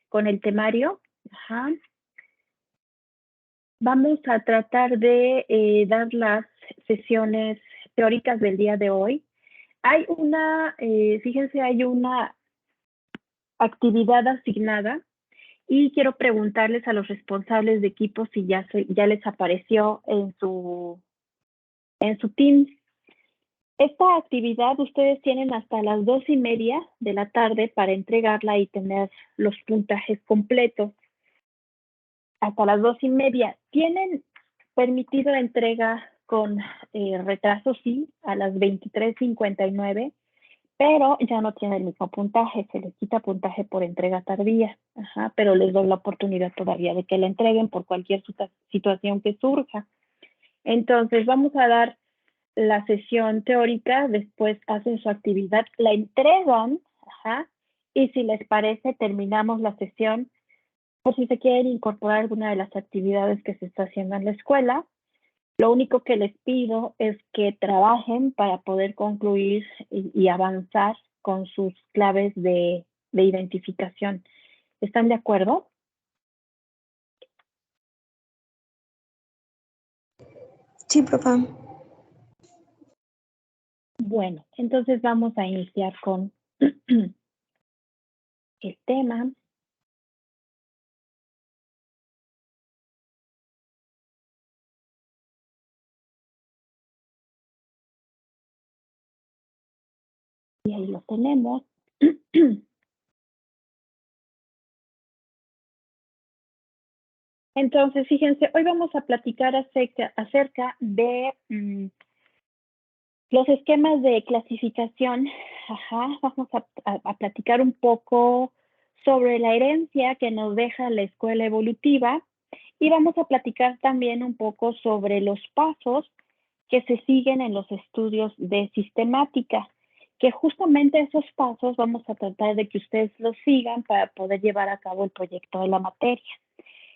con el temario. Ajá. Vamos a tratar de dar las sesiones teóricas del día de hoy. Hay una, fíjense, hay una actividad asignada y quiero preguntarles a los responsables de equipo si ya les apareció en su Teams. Esta actividad ustedes tienen hasta las 2:30 de la tarde para entregarla y tener los puntajes completos. Hasta las 2:30. Tienen permitido la entrega con retraso, sí, a las 23:59, pero ya no tiene el mismo puntaje, se les quita puntaje por entrega tardía. Ajá, pero les doy la oportunidad todavía de que la entreguen por cualquier situación que surja. Entonces, vamos a dar la sesión teórica, después hacen su actividad, la entregan, ajá, y si les parece, terminamos la sesión por si se quieren incorporar alguna de las actividades que se está haciendo en la escuela. Lo único que les pido es que trabajen para poder concluir y avanzar con sus claves de identificación. ¿Están de acuerdo? Sí, profe. Bueno, entonces vamos a iniciar con el tema. Y ahí lo tenemos. Entonces, fíjense, hoy vamos a platicar acerca de los esquemas de clasificación. Ajá, vamos a platicar un poco sobre la herencia que nos deja la escuela evolutiva y vamos a platicar también un poco sobre los pasos que se siguen en los estudios de sistemática, que justamente esos pasos vamos a tratar de que ustedes los sigan para poder llevar a cabo el proyecto de la materia.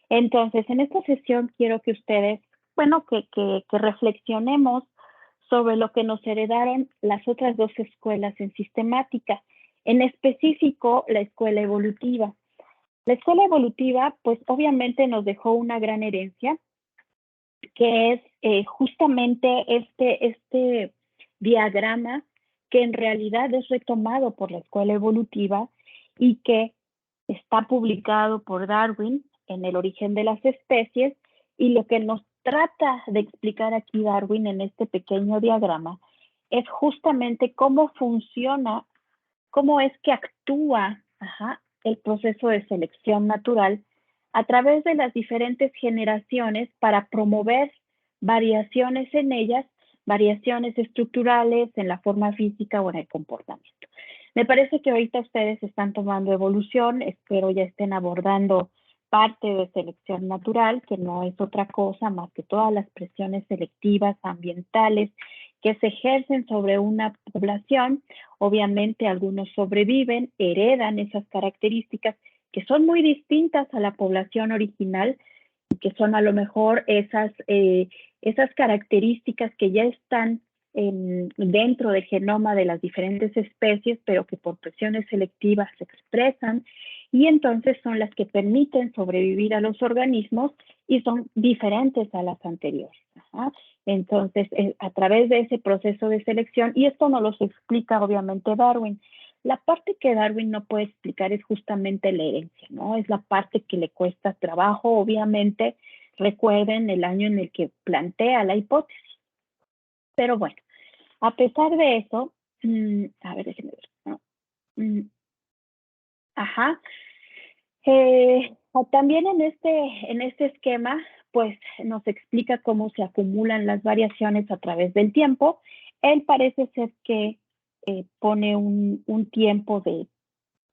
Entonces, en esta sesión quiero que ustedes, bueno, que reflexionemos sobre lo que nos heredaron las otras dos escuelas en sistemática, en específico la escuela evolutiva. La escuela evolutiva, pues obviamente nos dejó una gran herencia, que es justamente este diagrama que en realidad es retomado por la escuela evolutiva y que está publicado por Darwin en El origen de las especies, y lo que nos trata de explicar aquí Darwin en este pequeño diagrama es justamente cómo funciona, cómo es que actúa el proceso de selección natural a través de las diferentes generaciones para promover variaciones en ellas, variaciones estructurales en la forma física o en el comportamiento. Me parece que ahorita ustedes están tomando evolución, espero ya estén abordando parte de selección natural, que no es otra cosa más que todas las presiones selectivas ambientales que se ejercen sobre una población. Obviamente algunos sobreviven, heredan esas características que son muy distintas a la población original, que son a lo mejor esas características que ya están dentro del genoma de las diferentes especies, pero que por presiones selectivas se expresan, y entonces son las que permiten sobrevivir a los organismos y son diferentes a las anteriores. Ajá. Entonces, a través de ese proceso de selección, y esto nos lo explica obviamente Darwin, la parte que Darwin no puede explicar es justamente la herencia, ¿no? Es la parte que le cuesta trabajo, obviamente. Recuerden el año en el que plantea la hipótesis. Pero bueno, a pesar de eso, a ver, déjenme ver. ¿No? Ajá. También en este esquema, pues nos explica cómo se acumulan las variaciones a través del tiempo. Él parece ser que pone un tiempo de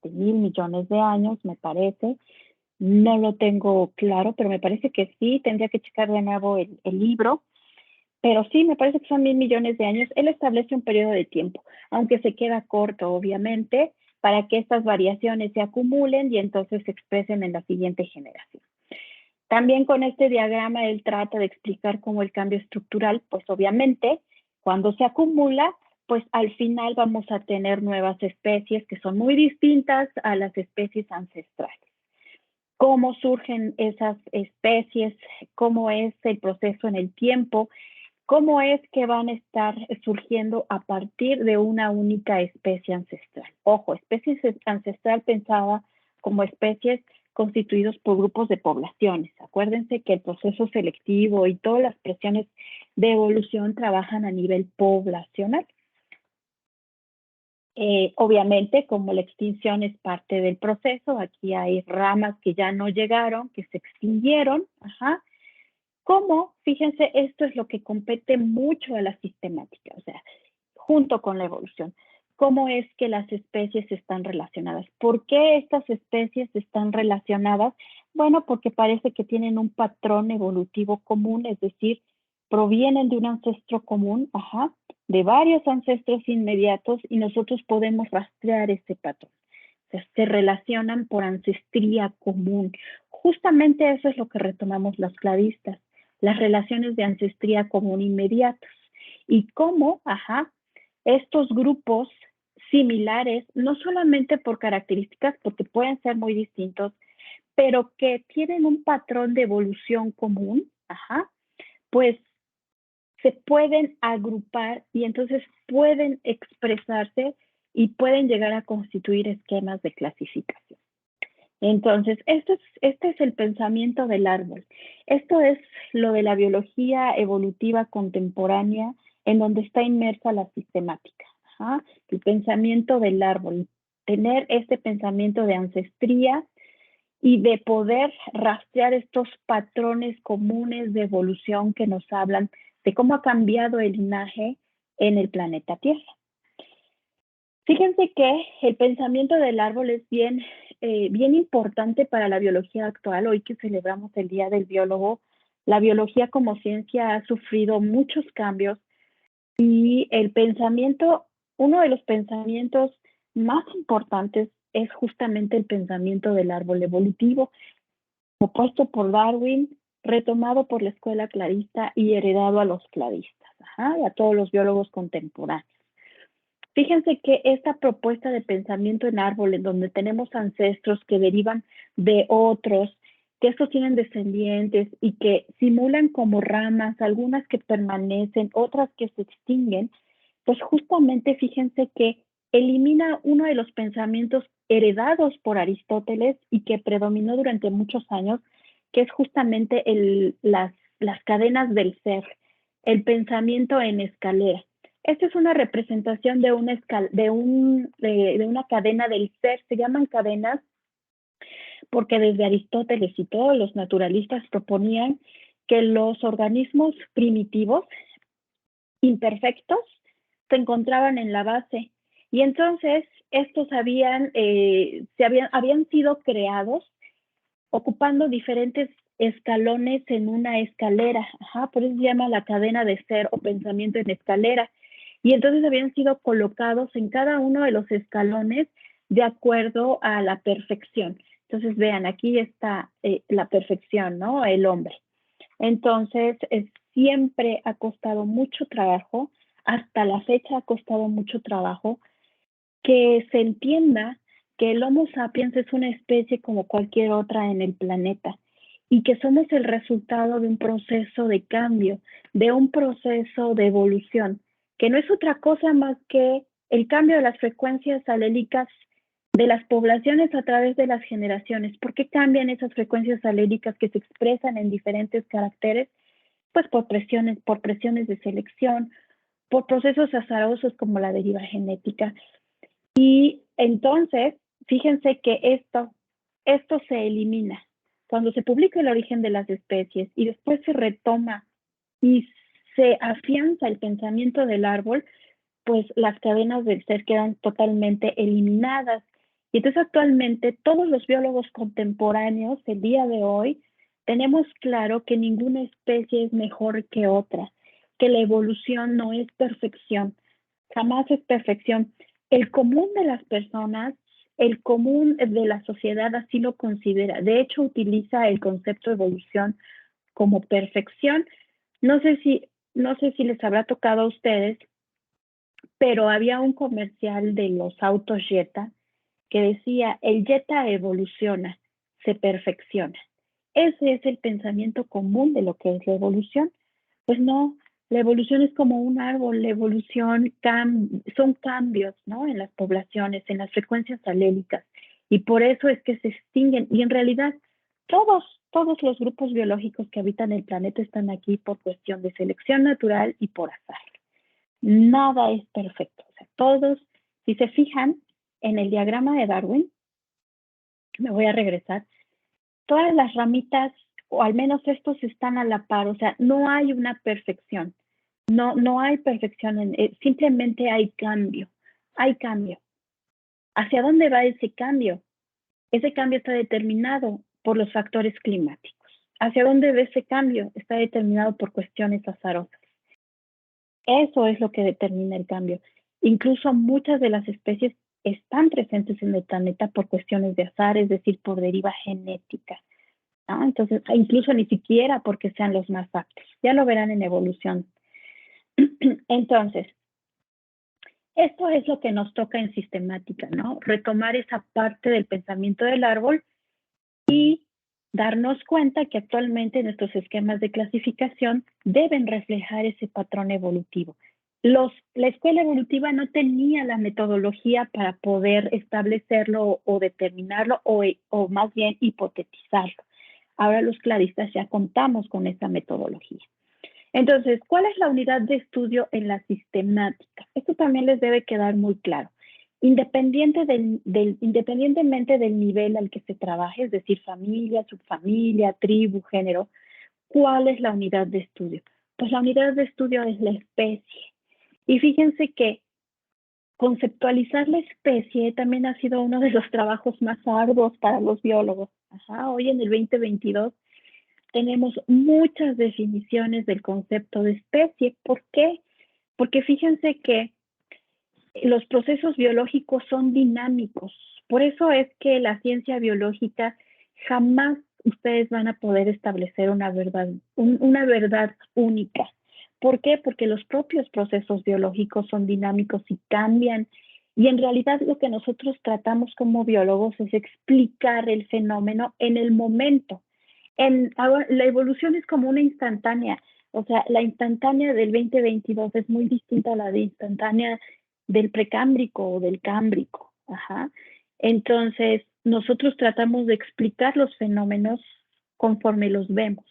1,000 millones de años, me parece. No lo tengo claro, pero me parece que sí, tendría que checar de nuevo el libro. Pero sí, me parece que son 1,000 millones de años. Él establece un periodo de tiempo, aunque se queda corto, obviamente, para que estas variaciones se acumulen y entonces se expresen en la siguiente generación. También con este diagrama él trata de explicar cómo el cambio estructural, pues obviamente, cuando se acumula, pues al final vamos a tener nuevas especies que son muy distintas a las especies ancestrales. ¿Cómo surgen esas especies? ¿Cómo es el proceso en el tiempo? ¿Cómo es que van a estar surgiendo a partir de una única especie ancestral? Ojo, especie ancestral pensada como especies constituidos por grupos de poblaciones. Acuérdense que el proceso selectivo y todas las presiones de evolución trabajan a nivel poblacional. Obviamente, como la extinción es parte del proceso, aquí hay ramas que ya no llegaron, que se extinguieron. Ajá. ¿Cómo? Fíjense, esto es lo que compete mucho a la sistemática, o sea, junto con la evolución. ¿Cómo es que las especies están relacionadas? ¿Por qué estas especies están relacionadas? Bueno, porque parece que tienen un patrón evolutivo común, es decir, provienen de un ancestro común, ajá, de varios ancestros inmediatos y nosotros podemos rastrear ese patrón. O sea, se relacionan por ancestría común. Justamente eso es lo que retomamos los cladistas, las relaciones de ancestría común inmediatos. Y cómo, ajá, estos grupos similares, no solamente por características, porque pueden ser muy distintos, pero que tienen un patrón de evolución común, ajá, pues se pueden agrupar y entonces pueden expresarse y pueden llegar a constituir esquemas de clasificación. Entonces, este es el pensamiento del árbol. Esto es lo de la biología evolutiva contemporánea en donde está inmersa la sistemática. Ajá. El pensamiento del árbol, tener este pensamiento de ancestría y de poder rastrear estos patrones comunes de evolución que nos hablan de cómo ha cambiado el linaje en el planeta Tierra. Fíjense que el pensamiento del árbol es bien importante para la biología actual. Hoy que celebramos el Día del Biólogo, la biología como ciencia ha sufrido muchos cambios y el pensamiento, uno de los pensamientos más importantes es justamente el pensamiento del árbol evolutivo, propuesto por Darwin, retomado por la escuela clarista y heredado a los claristas, y a todos los biólogos contemporáneos. Fíjense que esta propuesta de pensamiento en árbol, en donde tenemos ancestros que derivan de otros, que estos tienen descendientes y que simulan como ramas, algunas que permanecen, otras que se extinguen, pues justamente fíjense que elimina uno de los pensamientos heredados por Aristóteles y que predominó durante muchos años, que es justamente las cadenas del ser, el pensamiento en escalera. Esta es una representación de una cadena del ser. Se llaman cadenas porque desde Aristóteles y todos los naturalistas proponían que los organismos primitivos, imperfectos, se encontraban en la base. Y entonces estos habían sido creados ocupando diferentes escalones en una escalera. Por eso se llama la cadena de ser o pensamiento en escalera. Y entonces habían sido colocados en cada uno de los escalones de acuerdo a la perfección. Entonces, vean, aquí está la perfección, ¿no? El hombre. Entonces, siempre ha costado mucho trabajo, hasta la fecha ha costado mucho trabajo que se entienda que el Homo sapiens es una especie como cualquier otra en el planeta y que somos el resultado de un proceso de cambio, de un proceso de evolución, que no es otra cosa más que el cambio de las frecuencias alélicas de las poblaciones a través de las generaciones. ¿Por qué cambian esas frecuencias alélicas que se expresan en diferentes caracteres? Pues por presiones de selección, por procesos azarosos como la deriva genética. Y entonces, fíjense que esto se elimina. Cuando se publica el origen de las especies y después se retoma y se afianza el pensamiento del árbol, pues las cadenas del ser quedan totalmente eliminadas. Y entonces actualmente todos los biólogos contemporáneos, el día de hoy, tenemos claro que ninguna especie es mejor que otra, que la evolución no es perfección, jamás es perfección. El común de las personas, el común de la sociedad así lo considera. De hecho, utiliza el concepto de evolución como perfección. No sé si les habrá tocado a ustedes, pero había un comercial de los autos Jetta que decía, el Jetta evoluciona, se perfecciona. Ese es el pensamiento común de lo que es la evolución. Pues no, la evolución es como un árbol, la evolución son cambios, ¿no? En las poblaciones, en las frecuencias alélicas, y por eso es que se extinguen. Y en realidad, todos los grupos biológicos que habitan el planeta están aquí por cuestión de selección natural y por azar. Nada es perfecto. O sea, todos, si se fijan en el diagrama de Darwin, me voy a regresar, todas las ramitas, o al menos estos están a la par, o sea, no hay una perfección. No hay perfección, simplemente hay cambio. Hay cambio. ¿Hacia dónde va ese cambio? Ese cambio está determinado por los factores climáticos. ¿Hacia dónde va ese cambio? Está determinado por cuestiones azarosas. Eso es lo que determina el cambio. Incluso muchas de las especies están presentes en el planeta por cuestiones de azar, es decir, por deriva genética, ¿no? Entonces, incluso ni siquiera porque sean los más aptos. Ya lo verán en evolución. Entonces, esto es lo que nos toca en sistemática, ¿no? Retomar esa parte del pensamiento del árbol y darnos cuenta que actualmente nuestros esquemas de clasificación deben reflejar ese patrón evolutivo. La escuela evolutiva no tenía la metodología para poder establecerlo o determinarlo o más bien hipotetizarlo. Ahora los claristas ya contamos con esa metodología. Entonces, ¿cuál es la unidad de estudio en la sistemática? Esto también les debe quedar muy claro. Independientemente del nivel al que se trabaje, es decir, familia, subfamilia, tribu, género, ¿cuál es la unidad de estudio? Pues la unidad de estudio es la especie. Y fíjense que conceptualizar la especie también ha sido uno de los trabajos más arduos para los biólogos. Hoy en el 2022 tenemos muchas definiciones del concepto de especie. ¿Por qué? Porque fíjense que los procesos biológicos son dinámicos. Por eso es que la ciencia biológica jamás ustedes van a poder establecer una verdad única. ¿Por qué? Porque los propios procesos biológicos son dinámicos y cambian. Y en realidad lo que nosotros tratamos como biólogos es explicar el fenómeno en el momento. La evolución es como una instantánea. O sea, la instantánea del 2022 es muy distinta a la de instantánea del precámbrico o del cámbrico. Entonces, nosotros tratamos de explicar los fenómenos conforme los vemos.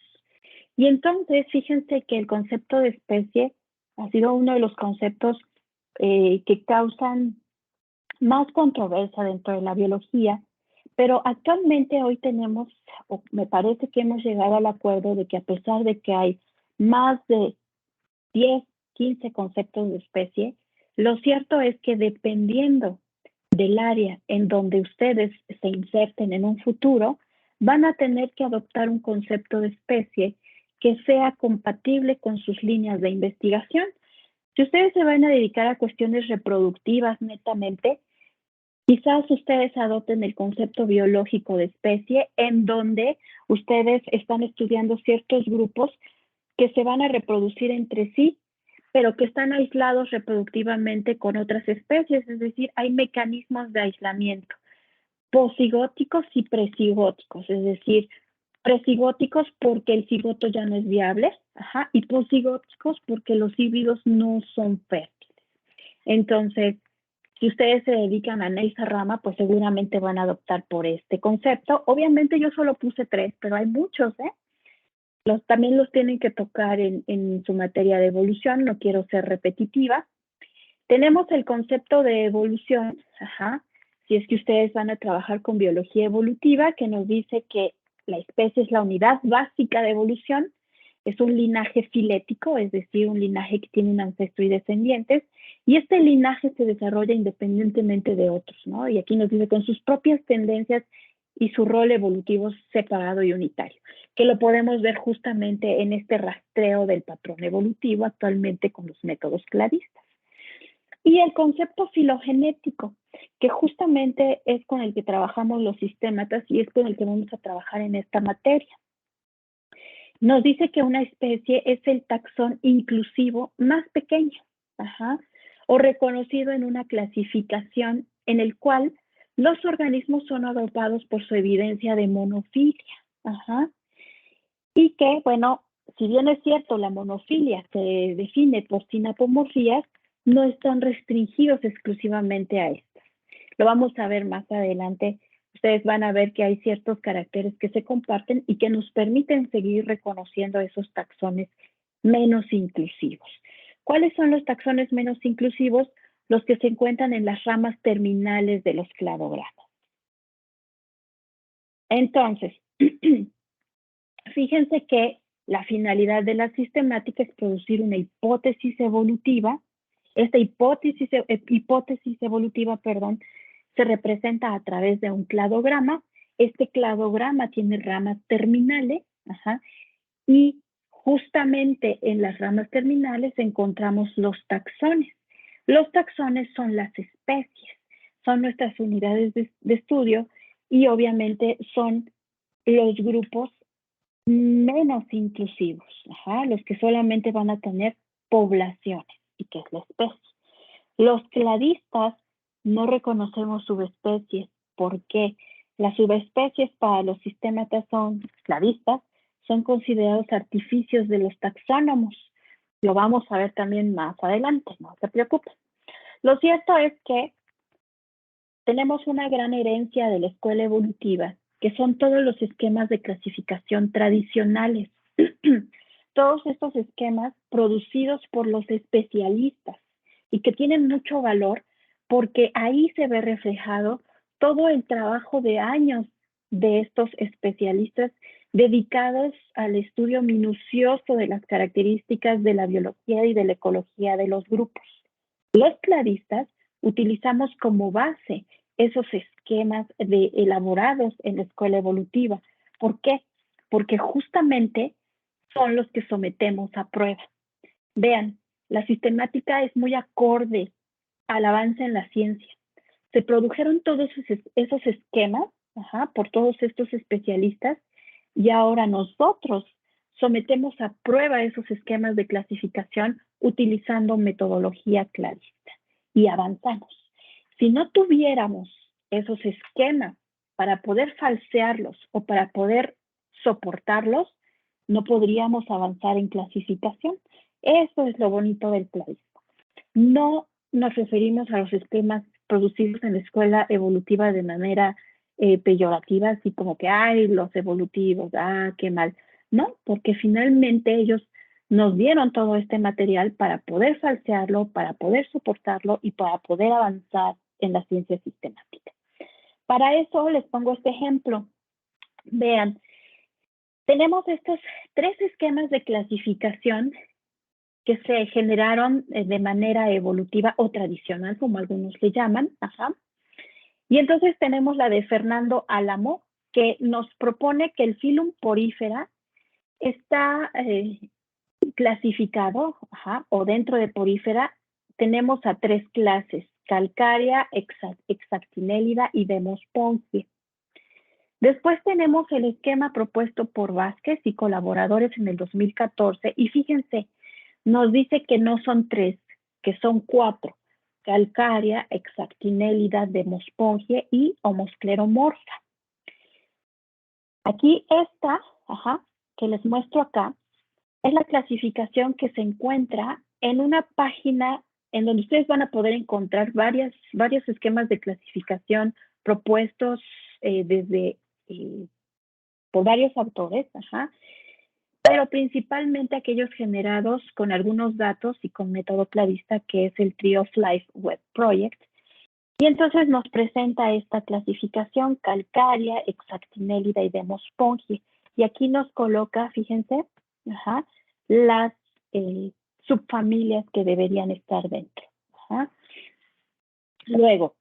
Y entonces, fíjense que el concepto de especie ha sido uno de los conceptos que causan más controversia dentro de la biología, pero actualmente hoy tenemos, o me parece que hemos llegado al acuerdo de que a pesar de que hay más de 10, 15 conceptos de especie, lo cierto es que dependiendo del área en donde ustedes se inserten en un futuro, van a tener que adoptar un concepto de especie que sea compatible con sus líneas de investigación. Si ustedes se van a dedicar a cuestiones reproductivas netamente, quizás ustedes adopten el concepto biológico de especie en donde ustedes están estudiando ciertos grupos que se van a reproducir entre sí, pero que están aislados reproductivamente con otras especies, es decir, hay mecanismos de aislamiento, posigóticos y presigóticos, es decir, presigóticos porque el cigoto ya no es viable, y posigóticos porque los híbridos no son fértiles. Entonces, si ustedes se dedican a esa rama, pues seguramente van a adoptar por este concepto. Obviamente yo solo puse 3, pero hay muchos, también los tienen que tocar en su materia de evolución, no quiero ser repetitiva. Tenemos el concepto de evolución, si es que ustedes van a trabajar con biología evolutiva, que nos dice que la especie es la unidad básica de evolución, es un linaje filético, es decir, un linaje que tiene un ancestro y descendientes, y este linaje se desarrolla independientemente de otros, ¿no? Y aquí nos dice con sus propias tendencias y su rol evolutivo separado y unitario, que lo podemos ver justamente en este rastreo del patrón evolutivo actualmente con los métodos claristas. Y el concepto filogenético, que justamente es con el que trabajamos los sistématas y es con el que vamos a trabajar en esta materia. Nos dice que una especie es el taxón inclusivo más pequeño. o reconocido en una clasificación en el cual los organismos son agrupados por su evidencia de monofilia. Ajá. Y que, bueno, si bien es cierto, la monofilia se define por sinapomorfías, no están restringidos exclusivamente a estas. Lo vamos a ver más adelante. Ustedes van a ver que hay ciertos caracteres que se comparten y que nos permiten seguir reconociendo esos taxones menos inclusivos. ¿Cuáles son los taxones menos inclusivos? Los que se encuentran en las ramas terminales de los cladogramas. Entonces, fíjense que la finalidad de la sistemática es producir una hipótesis evolutiva. Esta hipótesis evolutiva, se representa a través de un cladograma. Este cladograma tiene ramas terminales, y justamente en las ramas terminales encontramos los taxones. Los taxones son las especies, son nuestras unidades de estudio y obviamente son los grupos menos inclusivos, los que solamente van a tener poblaciones, y que es la especie. Los cladistas no reconocemos subespecies. ¿Por qué? Las subespecies para los sistemas cladistas son considerados artificios de los taxónomos. Lo vamos a ver también más adelante, no se preocupen. Lo cierto es que tenemos una gran herencia de la escuela evolutiva, que son todos los esquemas de clasificación tradicionales. Todos estos esquemas producidos por los especialistas y que tienen mucho valor porque ahí se ve reflejado todo el trabajo de años de estos especialistas dedicados al estudio minucioso de las características de la biología y de la ecología de los grupos. Los cladistas utilizamos como base esos esquemas elaborados en la escuela evolutiva. ¿Por qué? Porque justamente son los que sometemos a prueba. Vean, la sistemática es muy acorde al avance en la ciencia. Se produjeron todos esos esquemas por todos estos especialistas y ahora nosotros sometemos a prueba esos esquemas de clasificación utilizando metodología cladista y avanzamos. Si no tuviéramos esos esquemas para poder falsearlos o para poder soportarlos, no podríamos avanzar en clasificación. Eso es lo bonito del cladismo. No nos referimos a los esquemas producidos en la escuela evolutiva de manera peyorativa, así como que, ay, los evolutivos, qué mal. No, porque finalmente ellos nos dieron todo este material para poder falsearlo, para poder soportarlo y para poder avanzar en la ciencia sistemática. Para eso les pongo este ejemplo. Vean, tenemos estos 3 esquemas de clasificación que se generaron de manera evolutiva o tradicional, como algunos le llaman. Y entonces tenemos la de Fernando Álamo, que nos propone que el filum Porifera está clasificado, o dentro de Porifera tenemos a 3 clases: calcárea, hexactinélida y demospongia. Después tenemos el esquema propuesto por Vázquez y colaboradores en el 2014, y fíjense, nos dice que no son 3, que son 4: calcárea, hexactinélida, demospongia y homoscleromorfa. Aquí esta, que les muestro acá, es la clasificación que se encuentra en una página en donde ustedes van a poder encontrar varios esquemas de clasificación propuestos por varios autores, pero principalmente aquellos generados con algunos datos y con método cladista, que es el Tree of Life Web Project. Y entonces nos presenta esta clasificación: calcárea, hexactinélida y demospongia. Y aquí nos coloca, fíjense, las subfamilias que deberían estar dentro. Luego,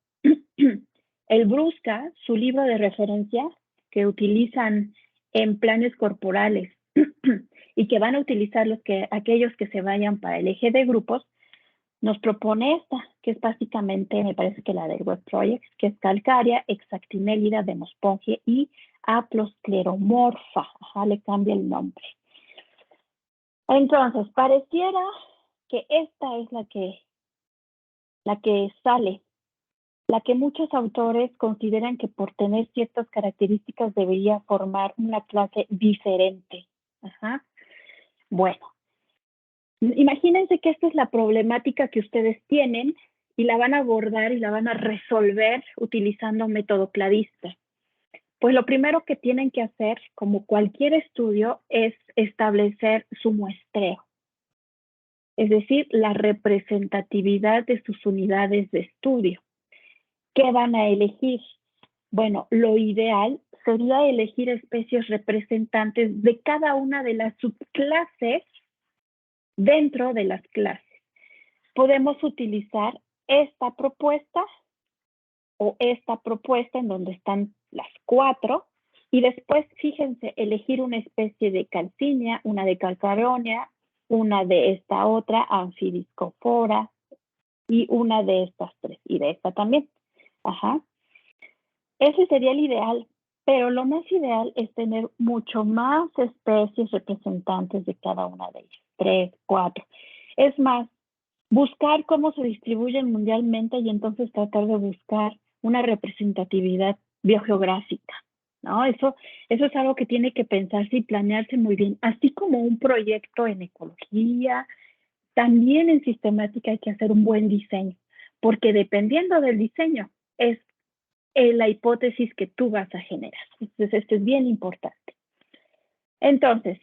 el Brusca, su libro de referencia que utilizan en planes corporales y que van a utilizar aquellos que se vayan para el eje de grupos, nos propone esta, que es básicamente, me parece que la del Web Project, que es calcárea, hexactinélida, demospongia y haploscleromorfa. Le cambia el nombre. Entonces, pareciera que esta es la que la que sale, la que muchos autores consideran que por tener ciertas características debería formar una clase diferente. Ajá. Bueno, imagínense que esta es la problemática que ustedes tienen y la van a abordar y la van a resolver utilizando método cladista. Pues lo primero que tienen que hacer, como cualquier estudio, es establecer su muestreo, es decir, la representatividad de sus unidades de estudio. ¿Qué van a elegir? Bueno, lo ideal sería elegir especies representantes de cada una de las subclases dentro de las clases. Podemos utilizar esta propuesta o esta propuesta en donde están las 4 y después, fíjense, elegir una especie de calcínea, una de calcaronia, una de esta otra, anfidiscofora, y una de estas 3, y de esta también. Ajá. Ese sería el ideal, pero lo más ideal es tener mucho más especies representantes de cada una de ellas, 3, 4. Es más, buscar cómo se distribuyen mundialmente y entonces tratar de buscar una representatividad biogeográfica, ¿no? Eso es algo que tiene que pensarse y planearse muy bien, así como un proyecto en ecología, también en sistemática hay que hacer un buen diseño, porque dependiendo del diseño es la hipótesis que tú vas a generar. Entonces, esto es bien importante. Entonces,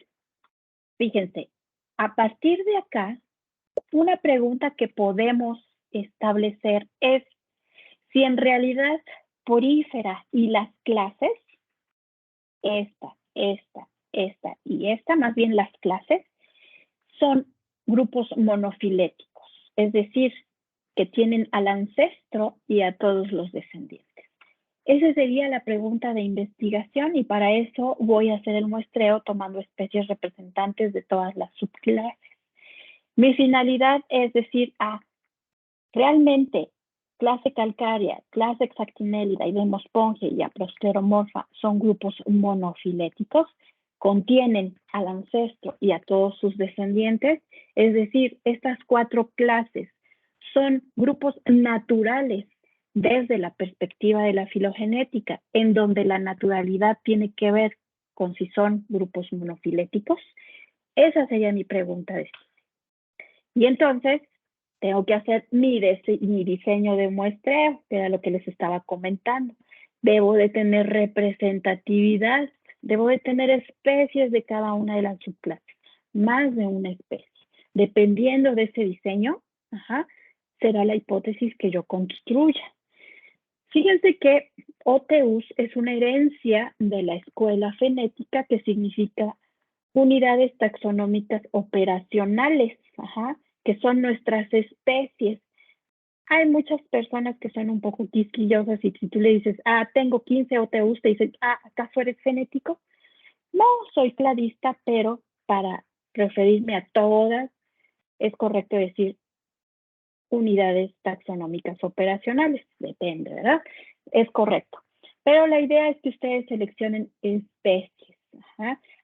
fíjense, a partir de acá, una pregunta que podemos establecer es si en realidad Porífera y las clases, esta y esta, más bien las clases, son grupos monofiléticos, es decir, que tienen al ancestro y a todos los descendientes. Esa sería la pregunta de investigación y para eso voy a hacer el muestreo tomando especies representantes de todas las subclases. Mi finalidad es decir, realmente clase calcárea, clase hexactinélida, idemospongia y aproskleromorfa son grupos monofiléticos, contienen al ancestro y a todos sus descendientes, es decir, estas 4 clases son grupos naturales desde la perspectiva de la filogenética, en donde la naturalidad tiene que ver con si son grupos monofiléticos. Esa sería mi pregunta. Y entonces, tengo que hacer mi diseño de muestreo, que era lo que les estaba comentando. Debo de tener representatividad, debo de tener especies de cada una de las subclases, más de una especie. Dependiendo de ese diseño, será la hipótesis que yo construya. Fíjense que OTUs es una herencia de la escuela fenética que significa unidades taxonómicas operacionales, que son nuestras especies. Hay muchas personas que son un poco quisquillosas y si tú le dices, tengo 15 OTUs, te dicen, ¿acaso eres fenético? No, soy cladista, pero para referirme a todas, es correcto decir unidades taxonómicas operacionales, depende, ¿verdad? Es correcto. Pero la idea es que ustedes seleccionen especies.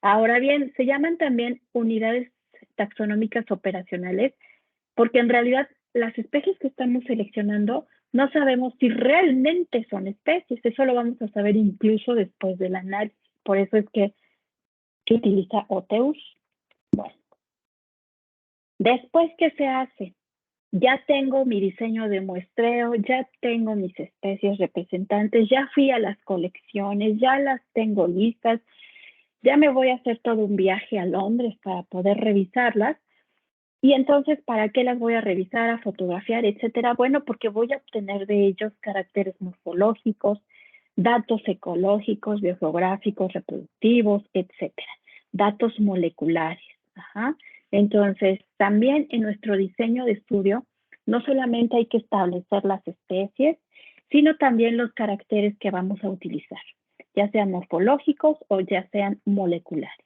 Ahora bien, se llaman también unidades taxonómicas operacionales porque en realidad las especies que estamos seleccionando no sabemos si realmente son especies. Eso lo vamos a saber incluso después del análisis. Por eso es que se utiliza OTEUS. Bueno, después, ¿qué se hace? Ya tengo mi diseño de muestreo, ya tengo mis especies representantes, ya fui a las colecciones, ya las tengo listas, ya me voy a hacer todo un viaje a Londres para poder revisarlas. Y entonces, ¿para qué las voy a revisar, a fotografiar, etcétera? Bueno, porque voy a obtener de ellos caracteres morfológicos, datos ecológicos, biogeográficos, reproductivos, etcétera. Datos moleculares. Entonces, también en nuestro diseño de estudio, no solamente hay que establecer las especies, sino también los caracteres que vamos a utilizar, ya sean morfológicos o ya sean moleculares.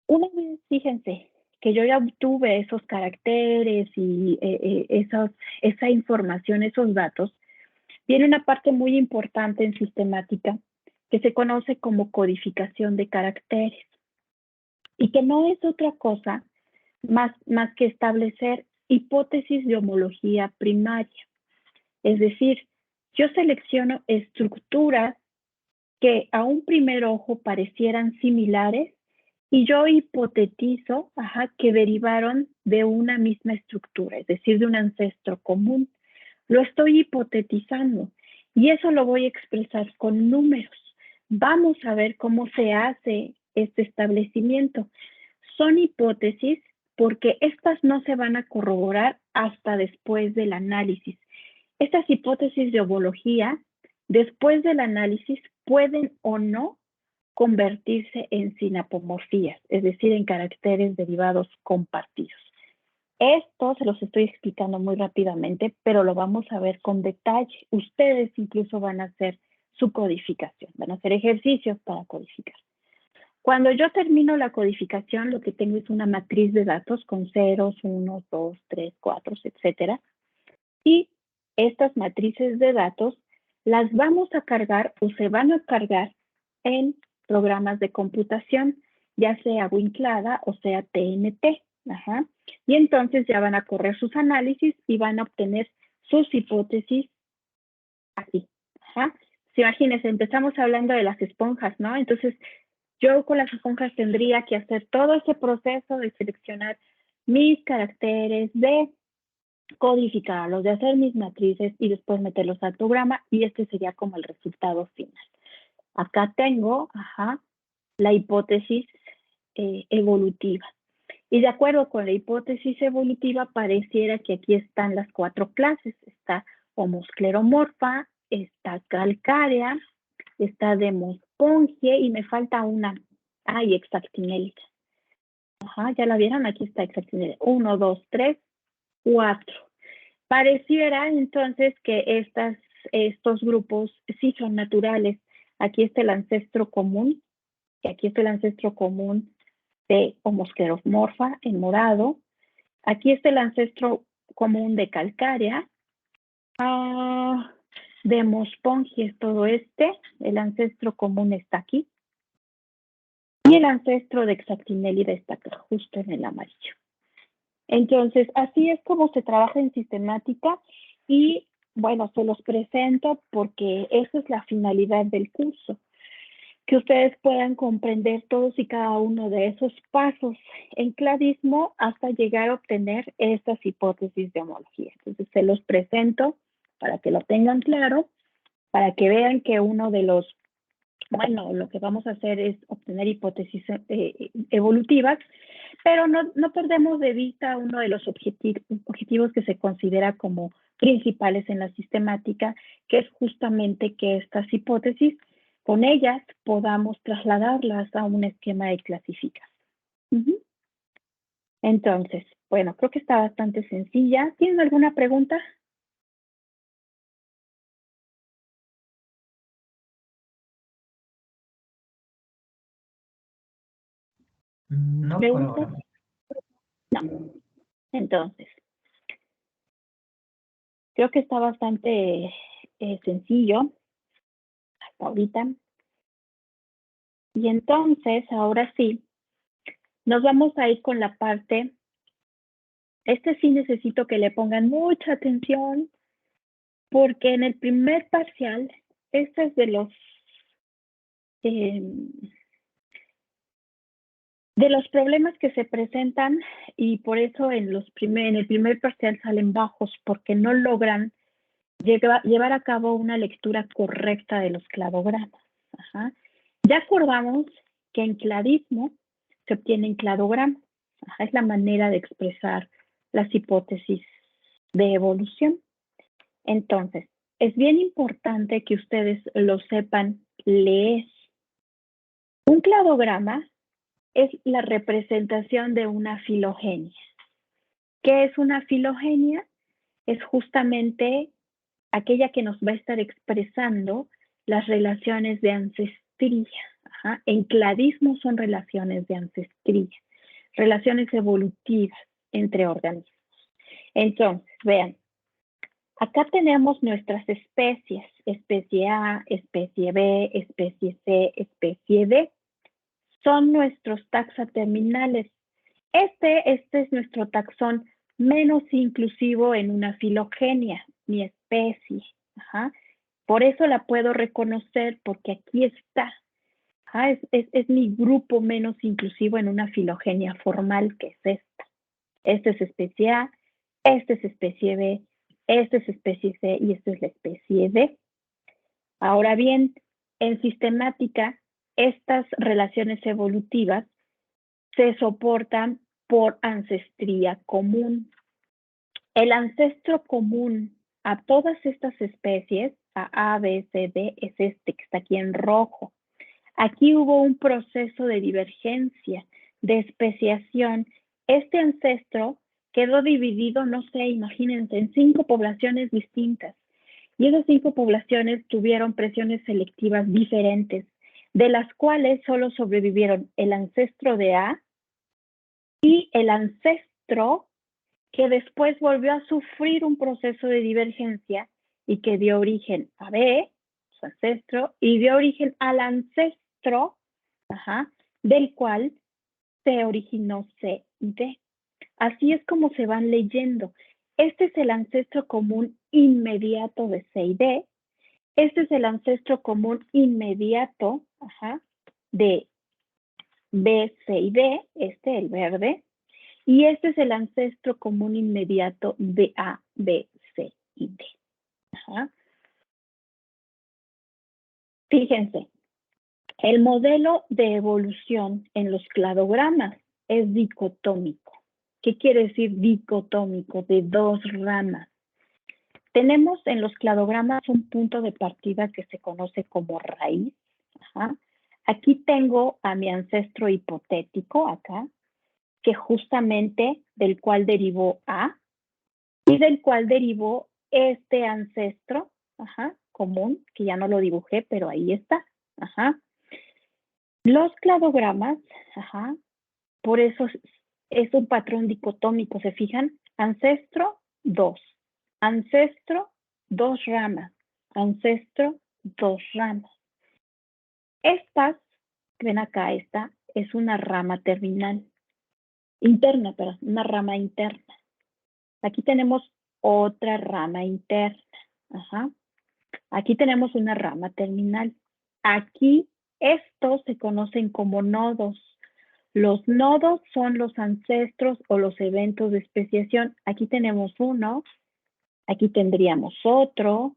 Una vez, fíjense, que yo ya obtuve esos caracteres y esa información, esos datos, viene una parte muy importante en sistemática que se conoce como codificación de caracteres y que no es otra cosa más que establecer hipótesis de homología primaria. Es decir, yo selecciono estructuras que a un primer ojo parecieran similares y yo hipotetizo que derivaron de una misma estructura, es decir, de un ancestro común. Lo estoy hipotetizando y eso lo voy a expresar con números. Vamos a ver cómo se hace este establecimiento. Son hipótesis porque estas no se van a corroborar hasta después del análisis. Estas hipótesis de homología, después del análisis, pueden o no convertirse en sinapomorfías, es decir, en caracteres derivados compartidos. Esto se los estoy explicando muy rápidamente, pero lo vamos a ver con detalle. Ustedes incluso van a hacer su codificación, van a hacer ejercicios para codificar. Cuando yo termino la codificación, lo que tengo es una matriz de datos con ceros, unos, 2, 3, 4, etcétera. Y estas matrices de datos las vamos a cargar o se van a cargar en programas de computación, ya sea Winclada o sea TNT. Y entonces ya van a correr sus análisis y van a obtener sus hipótesis así. Imagínense, empezamos hablando de las esponjas, ¿no? Entonces, yo con las esponjas tendría que hacer todo ese proceso de seleccionar mis caracteres, de codificarlos, de hacer mis matrices y después meterlos al programa y este sería como el resultado final. Acá tengo la hipótesis evolutiva. Y de acuerdo con la hipótesis evolutiva, pareciera que aquí están las 4 clases. Está homoscleromorfa, está calcárea, está demospongie y me falta una. Y exactinelida. ¿Ya la vieron? Aquí está exactinelida. 1, 2, 3, 4. Pareciera entonces que estos grupos sí son naturales. Aquí está el ancestro común, y aquí está el ancestro común de homoscleromorfa en morado. Aquí está el ancestro común de calcárea. De mospongia es todo el ancestro común está aquí. Y el ancestro de exactinelida está acá, justo en el amarillo. Entonces, así es como se trabaja en sistemática y, bueno, se los presento porque esa es la finalidad del curso, que ustedes puedan comprender todos y cada uno de esos pasos en cladismo hasta llegar a obtener estas hipótesis de homología. Entonces, se los presento para que lo tengan claro, para que vean que uno de los, lo que vamos a hacer es obtener hipótesis evolutivas, pero no perdemos de vista uno de los objetivos que se considera como principales en la sistemática, que es justamente que estas hipótesis, con ellas podamos trasladarlas a un esquema de clasificación. Entonces, bueno, creo que está bastante sencilla. ¿Tienen alguna pregunta? No, por ahora. No. Entonces, creo que está bastante sencillo hasta ahorita. Y entonces, ahora sí, nos vamos a ir con la parte. Sí necesito que le pongan mucha atención, porque en el primer parcial, es de los problemas que se presentan y por eso en el primer parcial salen bajos, porque no logran llevar a cabo una lectura correcta de los cladogramas. Ya acordamos que en cladismo se obtienen cladogramas. Es la manera de expresar las hipótesis de evolución. Entonces, es bien importante que ustedes lo sepan leer. Un cladograma es la representación de una filogenia. ¿Qué es una filogenia? Es justamente aquella que nos va a estar expresando las relaciones de ancestría. En cladismo son relaciones de ancestría, relaciones evolutivas entre organismos. Entonces, vean, acá tenemos nuestras especies, especie A, especie B, especie C, especie D. Son nuestros taxaterminales. Este es nuestro taxón menos inclusivo en una filogenia, mi especie. Ajá. Por eso la puedo reconocer porque aquí está. Ajá. Es mi grupo menos inclusivo en una filogenia formal, que es esta. Esta es especie A, esta es especie B, esta es especie C y esta es la especie D. Ahora bien, en sistemática, estas relaciones evolutivas se soportan por ancestría común. El ancestro común a todas estas especies, a B, C, D, es este que está aquí en rojo. Aquí hubo un proceso de divergencia, de especiación. Este ancestro quedó dividido, no sé, imagínense, en 5 poblaciones distintas. Y esas 5 poblaciones tuvieron presiones selectivas diferentes, de las cuales solo sobrevivieron el ancestro de A y el ancestro que después volvió a sufrir un proceso de divergencia y que dio origen a B, su ancestro, y dio origen al ancestro, del cual se originó C y D. Así es como se van leyendo. Este es el ancestro común inmediato de C y D. Este es el ancestro común inmediato de B, C y D, el verde. Y este es el ancestro común inmediato de A, B, C y D. Fíjense, el modelo de evolución en los cladogramas es dicotómico. ¿Qué quiere decir dicotómico? De 2 ramas. Tenemos en los cladogramas un punto de partida que se conoce como raíz. Aquí tengo a mi ancestro hipotético, acá, que justamente del cual derivó A y del cual derivó este ancestro común, que ya no lo dibujé, pero ahí está. Los cladogramas, por eso es un patrón dicotómico, ¿se fijan? Ancestro, 2. Ancestro, 2 ramas. Ancestro, 2 ramas. Estas, ven acá, esta es una rama terminal. Interna, perdón, una rama interna. Aquí tenemos otra rama interna. Aquí tenemos una rama terminal. Aquí estos se conocen como nodos. Los nodos son los ancestros o los eventos de especiación. Aquí tenemos uno, aquí tendríamos otro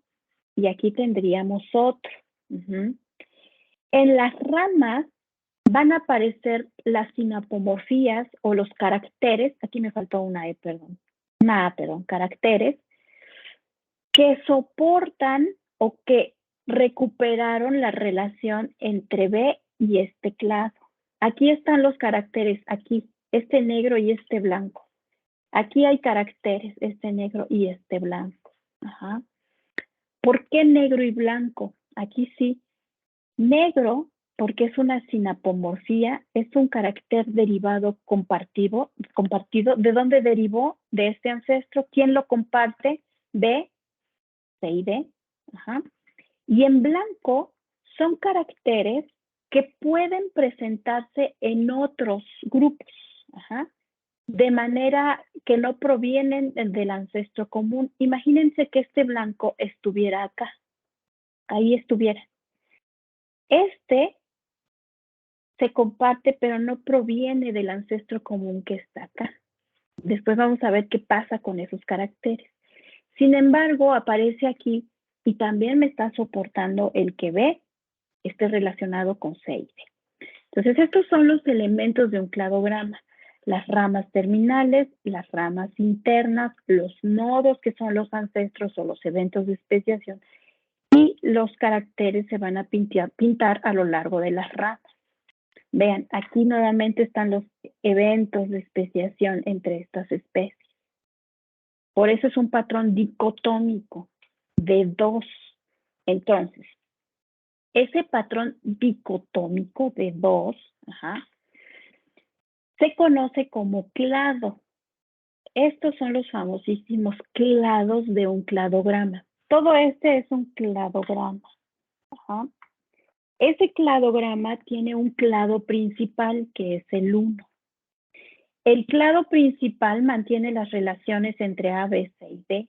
y aquí tendríamos otro. En las ramas van a aparecer las sinapomorfías o los caracteres. Aquí me faltó una E, perdón. Una A, perdón, caracteres que soportan o que recuperaron la relación entre B y este clado. Aquí están los caracteres, aquí, este negro y este blanco. Aquí hay caracteres, este negro y este blanco. ¿Por qué negro y blanco? Aquí sí. Negro, porque es una sinapomorfía, es un carácter derivado compartido. ¿De dónde derivó? De este ancestro. ¿Quién lo comparte? B, C y D. Y en blanco son caracteres que pueden presentarse en otros grupos, de manera que no provienen del ancestro común. Imagínense que este blanco estuviera acá, ahí estuviera. Este se comparte, pero no proviene del ancestro común que está acá. Después vamos a ver qué pasa con esos caracteres. Sin embargo, aparece aquí y también me está soportando el que B esté relacionado con C y D. Entonces, estos son los elementos de un cladograma. Las ramas terminales, las ramas internas, los nodos que son los ancestros o los eventos de especiación y los caracteres se van a pintar a lo largo de las ramas. Vean, aquí nuevamente están los eventos de especiación entre estas especies. Por eso es un patrón dicotómico de 2. Entonces, ese patrón dicotómico de 2 se conoce como clado. Estos son los famosísimos clados de un cladograma. Todo este es un cladograma. Ese cladograma tiene un clado principal que es el 1. El clado principal mantiene las relaciones entre A, B, C y D.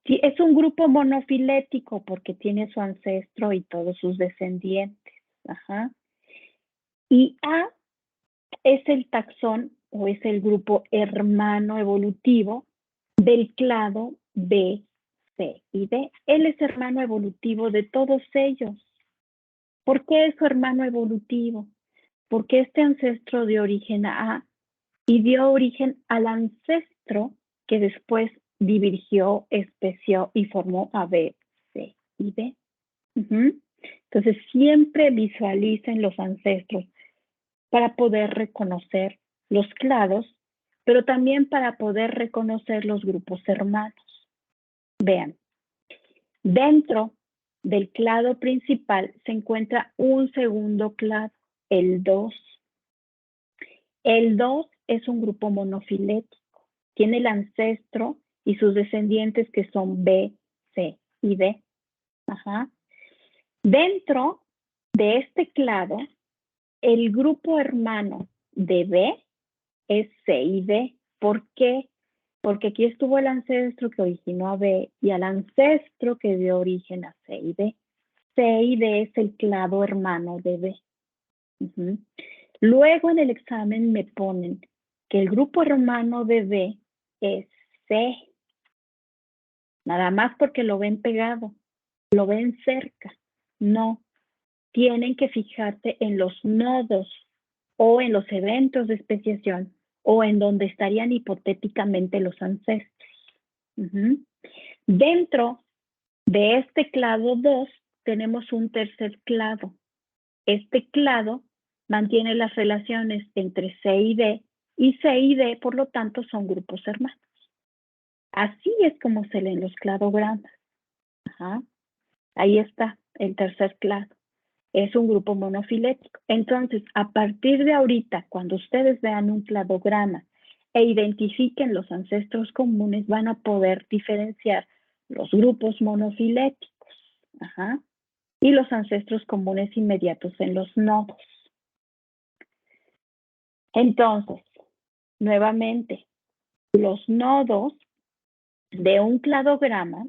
Sí, es un grupo monofilético porque tiene su ancestro y todos sus descendientes. Ajá. Y A es el taxón o es el grupo hermano evolutivo del clado B, C y D. Él es hermano evolutivo de todos ellos. ¿Por qué es su hermano evolutivo? Porque este ancestro dio origen a A y dio origen al ancestro que después divergió, especió y formó a B, C y D. Entonces, siempre visualicen los ancestros para poder reconocer los clados, pero también para poder reconocer los grupos hermanos. Vean, dentro del clado principal se encuentra un segundo clado, el 2. El 2 es un grupo monofilético. Tiene el ancestro y sus descendientes que son B, C y D. Ajá. Dentro de este clado, el grupo hermano de B es C y D. ¿Por qué? Porque aquí estuvo el ancestro que originó a B y al ancestro que dio origen a C y D. C y D es el clado hermano de B. Luego en el examen me ponen que el grupo hermano de B es C. Nada más porque lo ven pegado, lo ven cerca. No, tienen que fijarse en los nodos o en los eventos de especiación o en donde estarían hipotéticamente los ancestros. Dentro de este clado 2 tenemos un tercer clado. Este clado mantiene las relaciones entre C y D, por lo tanto, son grupos hermanos. Así es como se leen los cladogramas. Ajá. Ahí está el tercer clado. Es un grupo monofilético. Entonces, a partir de ahorita, cuando ustedes vean un cladograma e identifiquen los ancestros comunes, van a poder diferenciar los grupos monofiléticos. Ajá. Y los ancestros comunes inmediatos en los nodos. Entonces, nuevamente, los nodos de un cladograma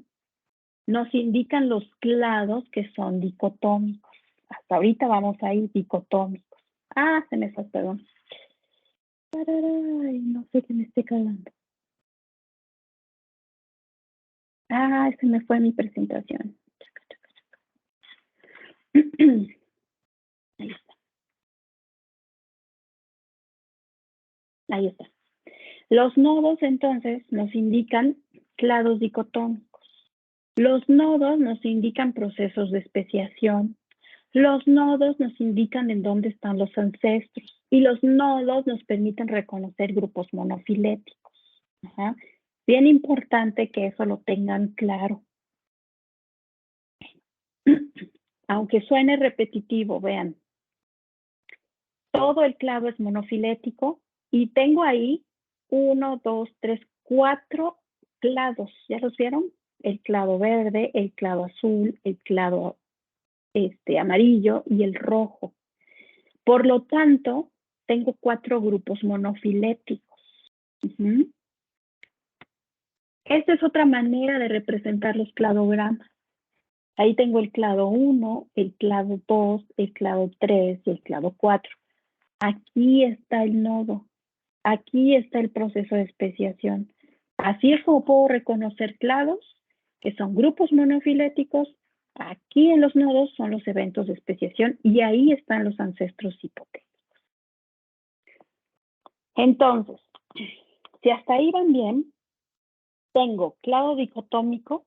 nos indican los clados que son dicotómicos. Hasta ahorita vamos a ir dicotómicos. Ah, se me fue, perdón. Ay, no sé qué me esté calando. Ah, se me fue mi presentación. Ahí está. Ahí está. Los nodos, entonces, nos indican clados dicotómicos. Los nodos nos indican procesos de especiación. Los nodos nos indican en dónde están los ancestros. Y los nodos nos permiten reconocer grupos monofiléticos. Ajá. Bien importante que eso lo tengan claro. Aunque suene repetitivo, vean. Todo el clado es monofilético y tengo ahí 1, 2, 3, 4 clados. ¿Ya los vieron? El clado verde, el clado azul, el clado amarillo y el rojo. Por lo tanto, tengo 4 grupos monofiléticos. Esta es otra manera de representar los cladogramas. Ahí tengo el clado 1, el clado 2, el clado 3 y el clado 4. Aquí está el nodo. Aquí está el proceso de especiación. Así es como puedo reconocer clados, que son grupos monofiléticos. Aquí en los nodos son los eventos de especiación y ahí están los ancestros hipotéticos. Entonces, si hasta ahí van bien, tengo clado dicotómico,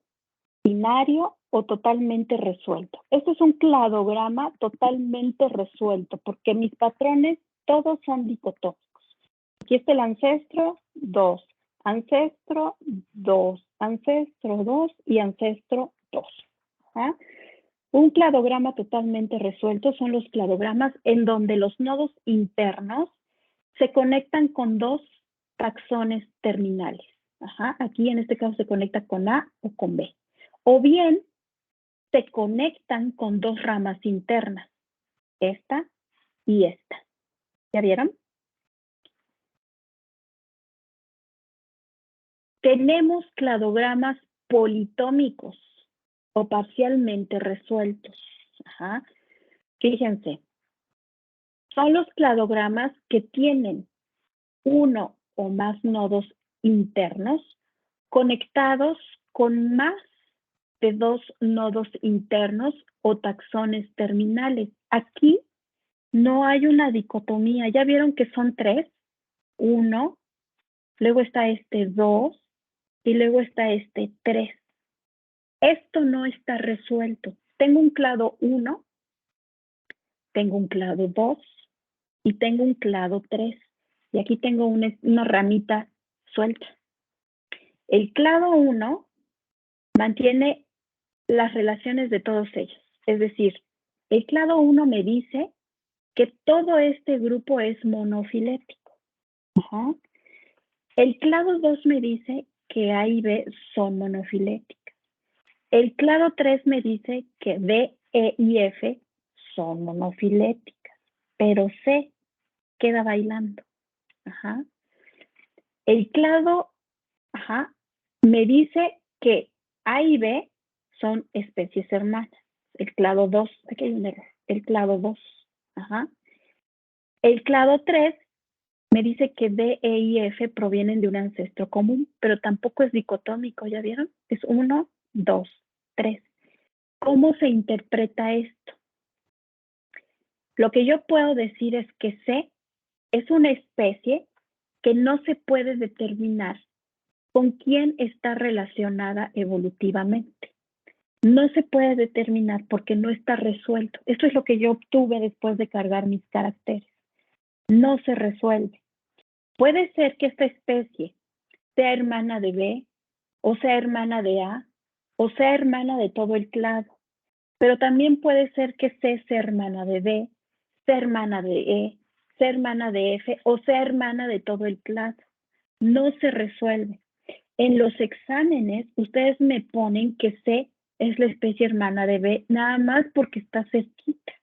binario o totalmente resuelto. Este es un cladograma totalmente resuelto porque mis patrones todos son dicotómicos. Aquí está el ancestro 2, ancestro 2, ancestro 2 y ancestro 2. ¿Ah? Un cladograma totalmente resuelto son los cladogramas en donde los nodos internos se conectan con 2 taxones terminales. Ajá. Aquí en este caso se conecta con A o con B. O bien se conectan con 2 ramas internas, esta y esta. ¿Ya vieron? tenemos cladogramas politómicos o parcialmente resueltos. Ajá. Fíjense, son los cladogramas que tienen uno o más nodos internos conectados con más de 2 nodos internos o taxones terminales. Aquí no hay una dicotomía. ¿Ya vieron que son 3? 1, luego está este 2 y luego está este 3. Esto no está resuelto. Tengo un clado 1, tengo un clado 2 y tengo un clado 3. Y aquí tengo una ramita suelta. El clado 1 mantiene las relaciones de todos ellos. Es decir, el clado 1 me dice que todo este grupo es monofilético. Ajá. El clado 2 me dice que A y B son monofiléticas. El clado 3 me dice que B, E y F son monofiléticas, pero C queda bailando. Ajá. El clado me dice que A y B son especies hermanas. El clado 2, aquí hay un error. El clado 2. Ajá. El clado 3 me dice que D, E y F provienen de un ancestro común, pero tampoco es dicotómico, ¿ya vieron? Es 1, 2, 3. ¿Cómo se interpreta esto? Lo que yo puedo decir es que C es una especie que no se puede determinar con quién está relacionada evolutivamente. No se puede determinar porque no está resuelto. Esto es lo que yo obtuve después de cargar mis caracteres. No se resuelve. Puede ser que esta especie sea hermana de B, o sea hermana de A, o sea hermana de todo el clado. Pero también puede ser que C sea hermana de B, sea hermana de E, sea hermana de F, o sea hermana de todo el clado. No se resuelve. En los exámenes, ustedes me ponen que C es la especie hermana de B, nada más porque está cerquita.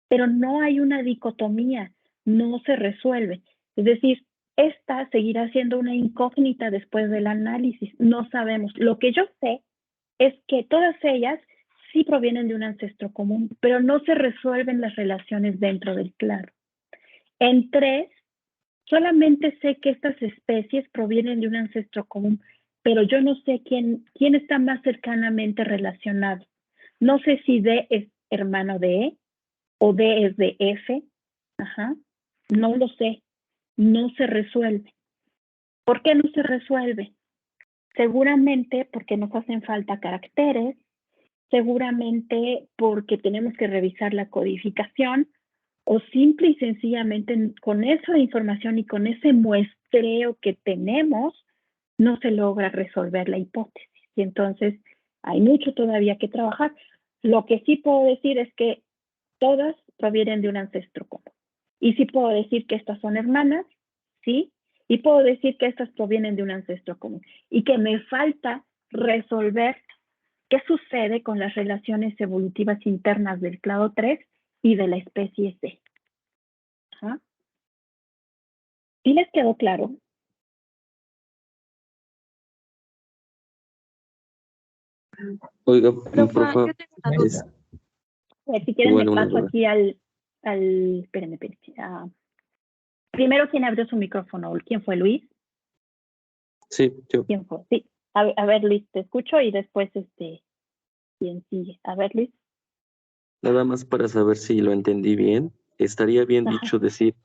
Pero no hay una dicotomía, no se resuelve. Es decir, esta seguirá siendo una incógnita después del análisis. No sabemos. Lo que yo sé es que todas ellas sí provienen de un ancestro común, pero no se resuelven las relaciones dentro del clado. En 3, solamente sé que estas especies provienen de un ancestro común, pero yo no sé quién está más cercanamente relacionado. No sé si D es hermano de E o D es de F. Ajá. No lo sé. No se resuelve. ¿Por qué no se resuelve? Seguramente porque nos hacen falta caracteres, seguramente porque tenemos que revisar la codificación, o simple y sencillamente con esa información y con ese muestreo que tenemos, no se logra resolver la hipótesis. Y entonces hay mucho todavía que trabajar. Lo que sí puedo decir es que todas provienen de un ancestro común. Y sí puedo decir que estas son hermanas, ¿sí? Y puedo decir que estas provienen de un ancestro común. Y que me falta resolver qué sucede con las relaciones evolutivas internas del clado 3 y de la especie C. Ajá. ¿Sí les quedó claro? Oiga, Profa, profa, yo tengo una duda. Si quieren igual me una paso duda. aquí espérenme. Primero, ¿quién abrió su micrófono? ¿Quién fue, Luis? Sí, yo. ¿Quién fue? Sí. A ver, Luis, te escucho y después, ¿quién sigue? A ver, Luis. Nada más para saber si lo entendí bien, estaría bien Ajá. dicho decir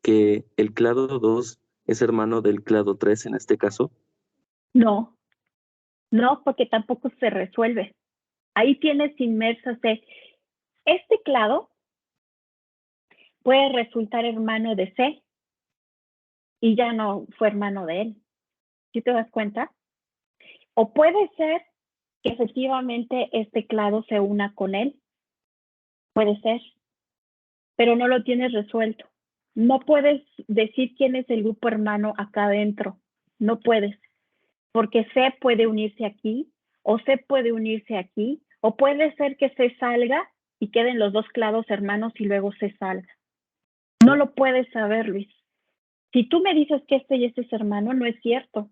que el clado 2 es hermano del clado 3 en este caso. No, porque tampoco se resuelve. Ahí tienes inmersas este clado puede resultar hermano de C y ya no fue hermano de él. ¿Sí te das cuenta? O puede ser que efectivamente este clado se una con él. Puede ser, pero no lo tienes resuelto. No puedes decir quién es el grupo hermano acá adentro. No puedes, porque C puede unirse aquí, o C puede unirse aquí, o puede ser que C salga y queden los dos clados hermanos y luego C salga. No lo puedes saber, Luis. Si tú me dices que este y este es hermano, no es cierto.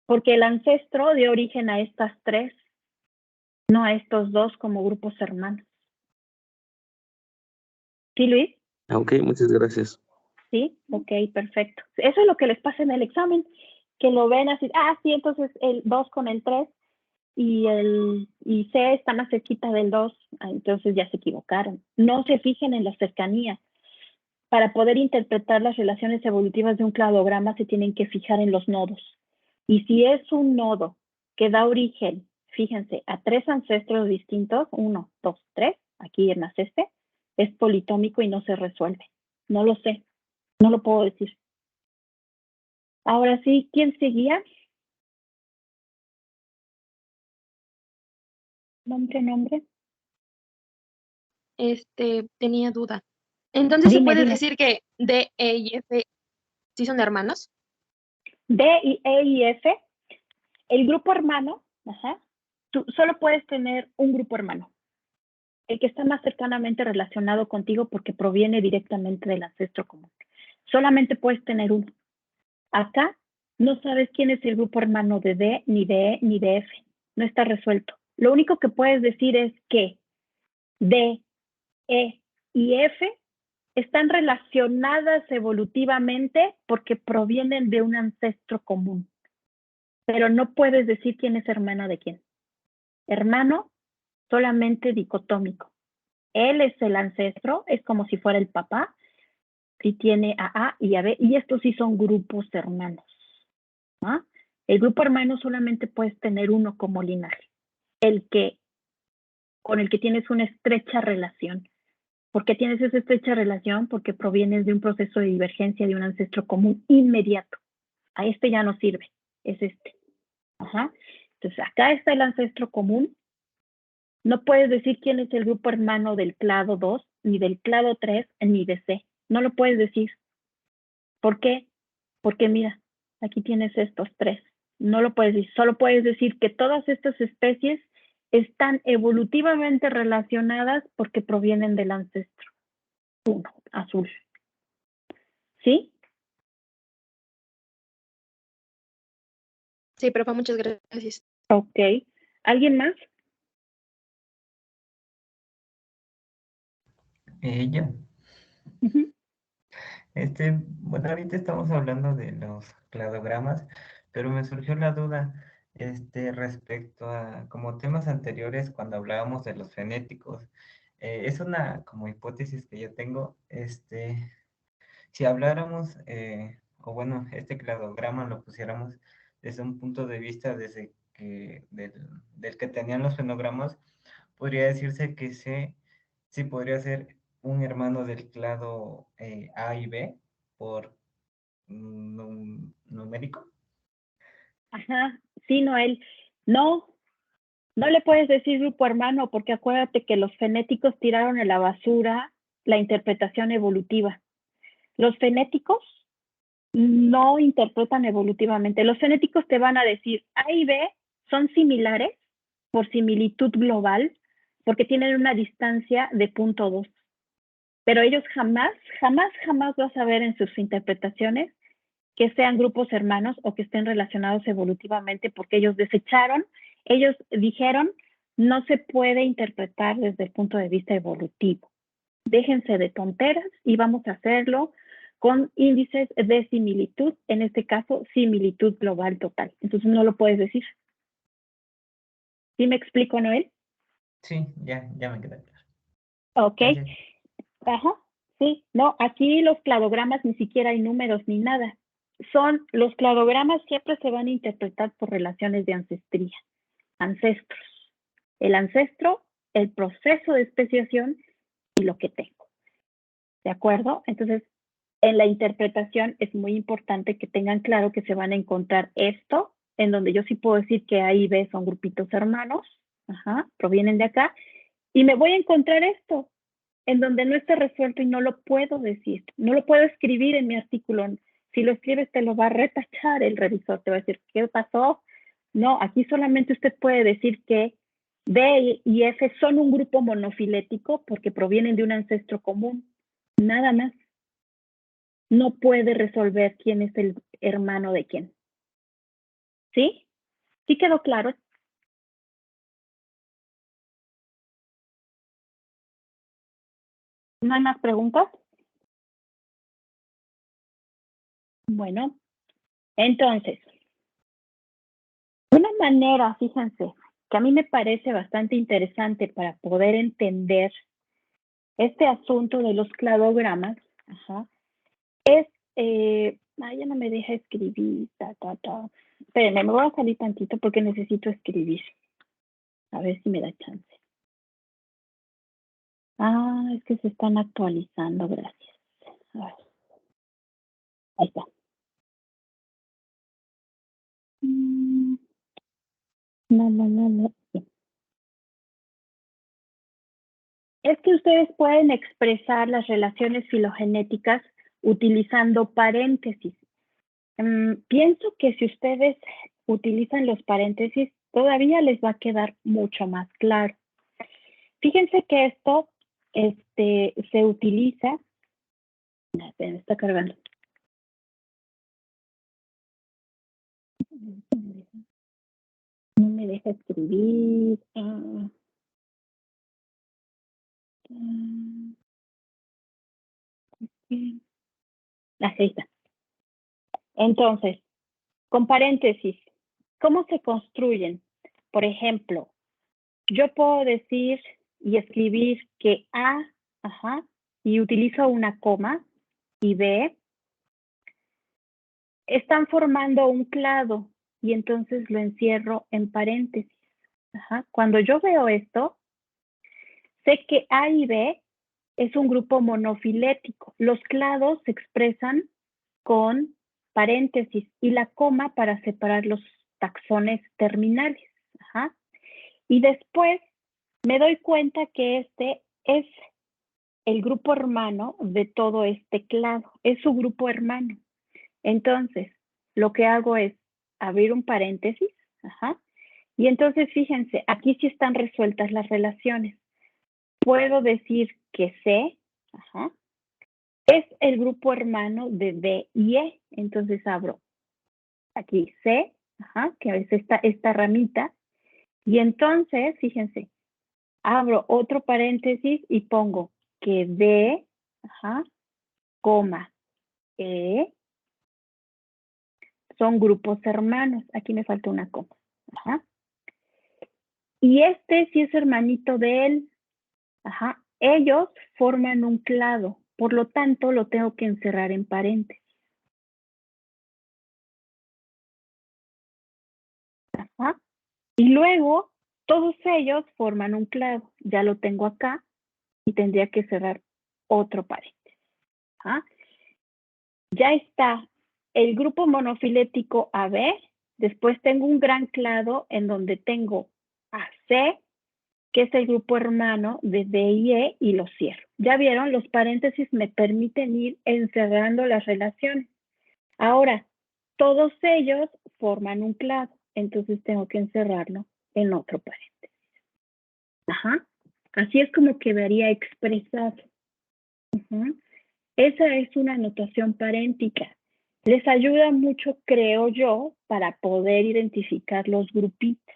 porque el ancestro dio origen a estas tres, no a estos dos como grupos hermanos. ¿Sí, Luis? Ok, muchas gracias. Sí, ok, perfecto. Eso es lo que les pasa en el examen, que lo ven así, sí, entonces el 2 con el 3 y C está más cerquita del 2, entonces ya se equivocaron. No se fijen en la cercanía. Para poder interpretar las relaciones evolutivas de un cladograma se tienen que fijar en los nodos. Y si es un nodo que da origen, fíjense, a tres ancestros distintos, 1, 2, 3, aquí en este, es politómico y no se resuelve. No lo sé, no lo puedo decir. Ahora sí, ¿quién seguía? Nombre. Tenía duda. Entonces, ¿se Dime, puede dime. decir que D, E y F sí son hermanos? D, E y F, el grupo hermano, tú solo puedes tener un grupo hermano. El que está más cercanamente relacionado contigo porque proviene directamente del ancestro común. Solamente puedes tener uno. Acá no sabes quién es el grupo hermano de D, ni de E, ni de F. No está resuelto. Lo único que puedes decir es que D, E y F están relacionadas evolutivamente porque provienen de un ancestro común. Pero no puedes decir quién es hermana de quién. Hermano solamente dicotómico. Él es el ancestro, es como si fuera el papá, y tiene a A y a B, y estos sí son grupos hermanos. ¿Ah? El grupo hermano solamente puedes tener uno como linaje, con el que tienes una estrecha relación. ¿Por qué tienes esa estrecha relación? Porque provienes de un proceso de divergencia de un ancestro común inmediato. A este ya no sirve, es este. Ajá. Entonces, acá está el ancestro común. No puedes decir quién es el grupo hermano del clado 2, ni del clado 3, ni de C. No lo puedes decir. ¿Por qué? Porque mira, aquí tienes estos tres. No lo puedes decir. Solo puedes decir que todas estas especies están evolutivamente relacionadas porque provienen del ancestro. Uno, azul. ¿Sí? Sí, profe, muchas gracias. Ok. ¿Alguien más? Yo. Ujú. Bueno, ahorita estamos hablando de los cladogramas, pero me surgió la duda, respecto a como temas anteriores cuando hablábamos de los fenéticos. Es una como hipótesis que yo tengo, si habláramos, o bueno, este cladograma lo pusiéramos desde un punto de vista del que tenían los fenogramas, podría decirse que sí podría ser un hermano del clado A y B por numérico. Ajá. Sí, Noel. No, no le puedes decir grupo hermano porque acuérdate que los fenéticos tiraron a la basura la interpretación evolutiva. Los fenéticos no interpretan evolutivamente. Los fenéticos te van a decir A y B son similares por similitud global porque tienen una distancia de 0.2. Pero ellos jamás vas a ver en sus interpretaciones que sean grupos hermanos o que estén relacionados evolutivamente porque ellos dijeron, no se puede interpretar desde el punto de vista evolutivo. Déjense de tonteras y vamos a hacerlo con índices de similitud, en este caso, similitud global total. Entonces no lo puedes decir. ¿Sí me explico, Noel? Sí, ya me queda claro. Ok. Gracias. Ajá. Sí. No, aquí los cladogramas ni siquiera hay números ni nada. Los cladogramas siempre se van a interpretar por relaciones de ancestría. Ancestros. El ancestro, el proceso de especiación y lo que tengo. ¿De acuerdo? Entonces, en la interpretación es muy importante que tengan claro que se van a encontrar esto, en donde yo sí puedo decir que A y B son grupitos hermanos, provienen de acá, y me voy a encontrar esto, en donde no está resuelto y no lo puedo decir, no lo puedo escribir en mi artículo. Si lo escribes te lo va a retachar el revisor, te va a decir, ¿qué pasó? No, aquí solamente usted puede decir que D y F son un grupo monofilético porque provienen de un ancestro común, nada más. No puede resolver quién es el hermano de quién. ¿Sí? ¿Sí quedó claro? ¿No hay más preguntas? Bueno, entonces, una manera, fíjense, que a mí me parece bastante interesante para poder entender este asunto de los cladogramas, es, ya no me deja escribir, Espérenme, me voy a salir tantito porque necesito escribir. A ver si me da chance. Es que se están actualizando, gracias. A ver. Ahí está. No. Sí. Es que ustedes pueden expresar las relaciones filogenéticas utilizando paréntesis. Pienso que si ustedes utilizan los paréntesis, todavía les va a quedar mucho más claro. Fíjense que esto se utiliza. Me está cargando. No me deja escribir. Ahí está. Entonces, con paréntesis, ¿cómo se construyen? Por ejemplo, yo puedo decir y escribir que A, y utilizo una coma, y B, están formando un clado, y entonces lo encierro en paréntesis. Cuando yo veo esto, sé que A y B es un grupo monofilético. Los clados se expresan con paréntesis y la coma para separar los taxones terminales. Y después me doy cuenta que este es el grupo hermano de todo este clado. Es su grupo hermano. Entonces, lo que hago es abrir un paréntesis. Y entonces, fíjense, aquí sí están resueltas las relaciones. Puedo decir que C es el grupo hermano de D y E. Entonces abro aquí C, que es esta ramita. Y entonces, fíjense, abro otro paréntesis y pongo que D, coma, E, son grupos hermanos. Aquí me falta una coma. Y este sí es hermanito de él. Ellos forman un clado. Por lo tanto, lo tengo que encerrar en paréntesis. Y luego, todos ellos forman un clado. Ya lo tengo acá y tendría que cerrar otro paréntesis. Ya está el grupo monofilético AB. Después tengo un gran clado en donde tengo AC, que es el grupo hermano de D y E, y lo cierro. Ya vieron, los paréntesis me permiten ir encerrando las relaciones. Ahora, todos ellos forman un clado, entonces tengo que encerrarlo en otro paréntesis. Así es como quedaría expresado. Esa es una notación paréntica. Les ayuda mucho, creo yo, para poder identificar los grupitos.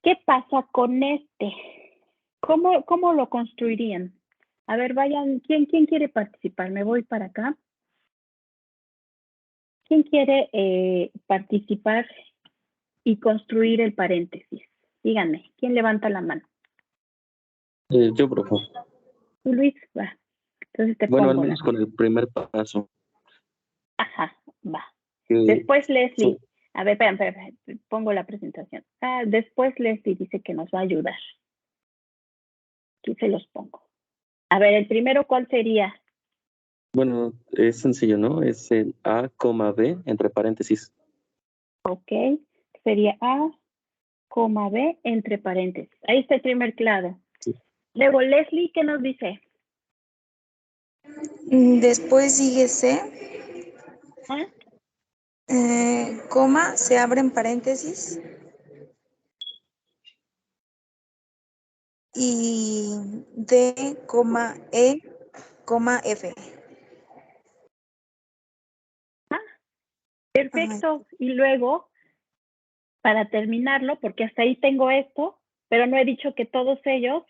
¿Qué pasa con este? ¿Cómo lo construirían? A ver, vayan, ¿quién quiere participar? Me voy para acá. ¿Quién quiere participar y construir el paréntesis? Díganme, ¿quién levanta la mano? Yo, por favor. Tú, Luis, va. Entonces te Bueno, al pongo menos con el primer paso. Va. Que Después Leslie. A ver, espera, pongo la presentación. Después Leslie dice que nos va a ayudar. Aquí se los pongo. A ver, el primero, ¿cuál sería? Bueno, es sencillo, ¿no? Es el A, B, entre paréntesis. Ok, sería A, B, entre paréntesis. Ahí está el primer clado. Sí. Luego, Leslie, ¿qué nos dice? Después sigue C, coma, se abre en paréntesis, y D, coma, E, coma, F. Perfecto. Y luego, para terminarlo, porque hasta ahí tengo esto, pero no he dicho que todos ellos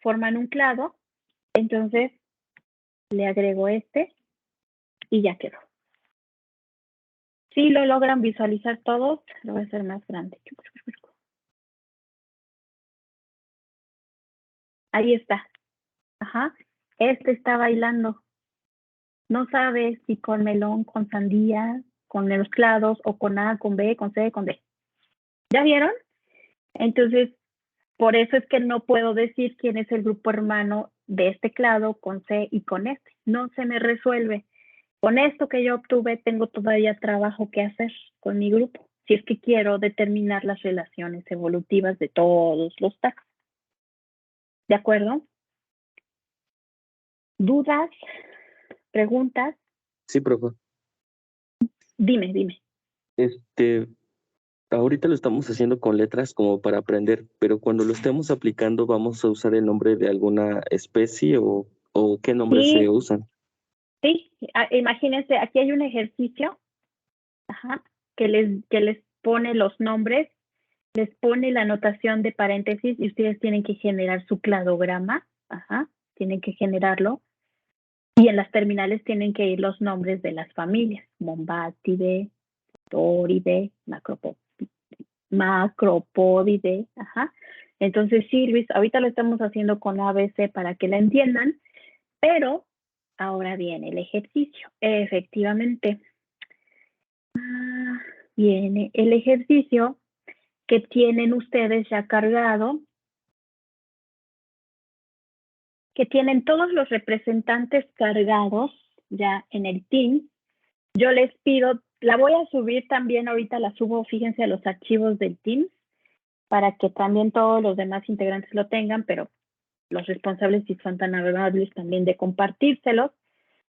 forman un clado, entonces le agrego este y ya quedó. Si lo logran visualizar todos, lo voy a hacer más grande. Ahí está. Ajá. Este está bailando. No sabe si con melón, con sandía, con los clados, o con A, con B, con C, con D. ¿Ya vieron? Entonces, por eso es que no puedo decir quién es el grupo hermano de este clado con C y con este. No se me resuelve. Con esto que yo obtuve, tengo todavía trabajo que hacer con mi grupo, si es que quiero determinar las relaciones evolutivas de todos los taxos. ¿De acuerdo? ¿Dudas? ¿Preguntas? Sí, profe. Dime. Ahorita lo estamos haciendo con letras como para aprender, pero cuando lo estemos aplicando, ¿vamos a usar el nombre de alguna especie o qué nombres se usan? Sí, imagínense, aquí hay un ejercicio que les pone los nombres, les pone la anotación de paréntesis y ustedes tienen que generar su cladograma, tienen que generarlo, y en las terminales tienen que ir los nombres de las familias, Bombatidae, Toridae, Macropodidae, Entonces sí, Luis, ahorita lo estamos haciendo con ABC para que la entiendan, pero ahora viene el ejercicio. Efectivamente, viene el ejercicio que tienen ustedes ya cargado, que tienen todos los representantes cargados ya en el Teams. Yo les pido, la voy a subir también, ahorita la subo, fíjense, a los archivos del Teams, para que también todos los demás integrantes lo tengan, pero los responsables, si son tan amables, también de compartírselos.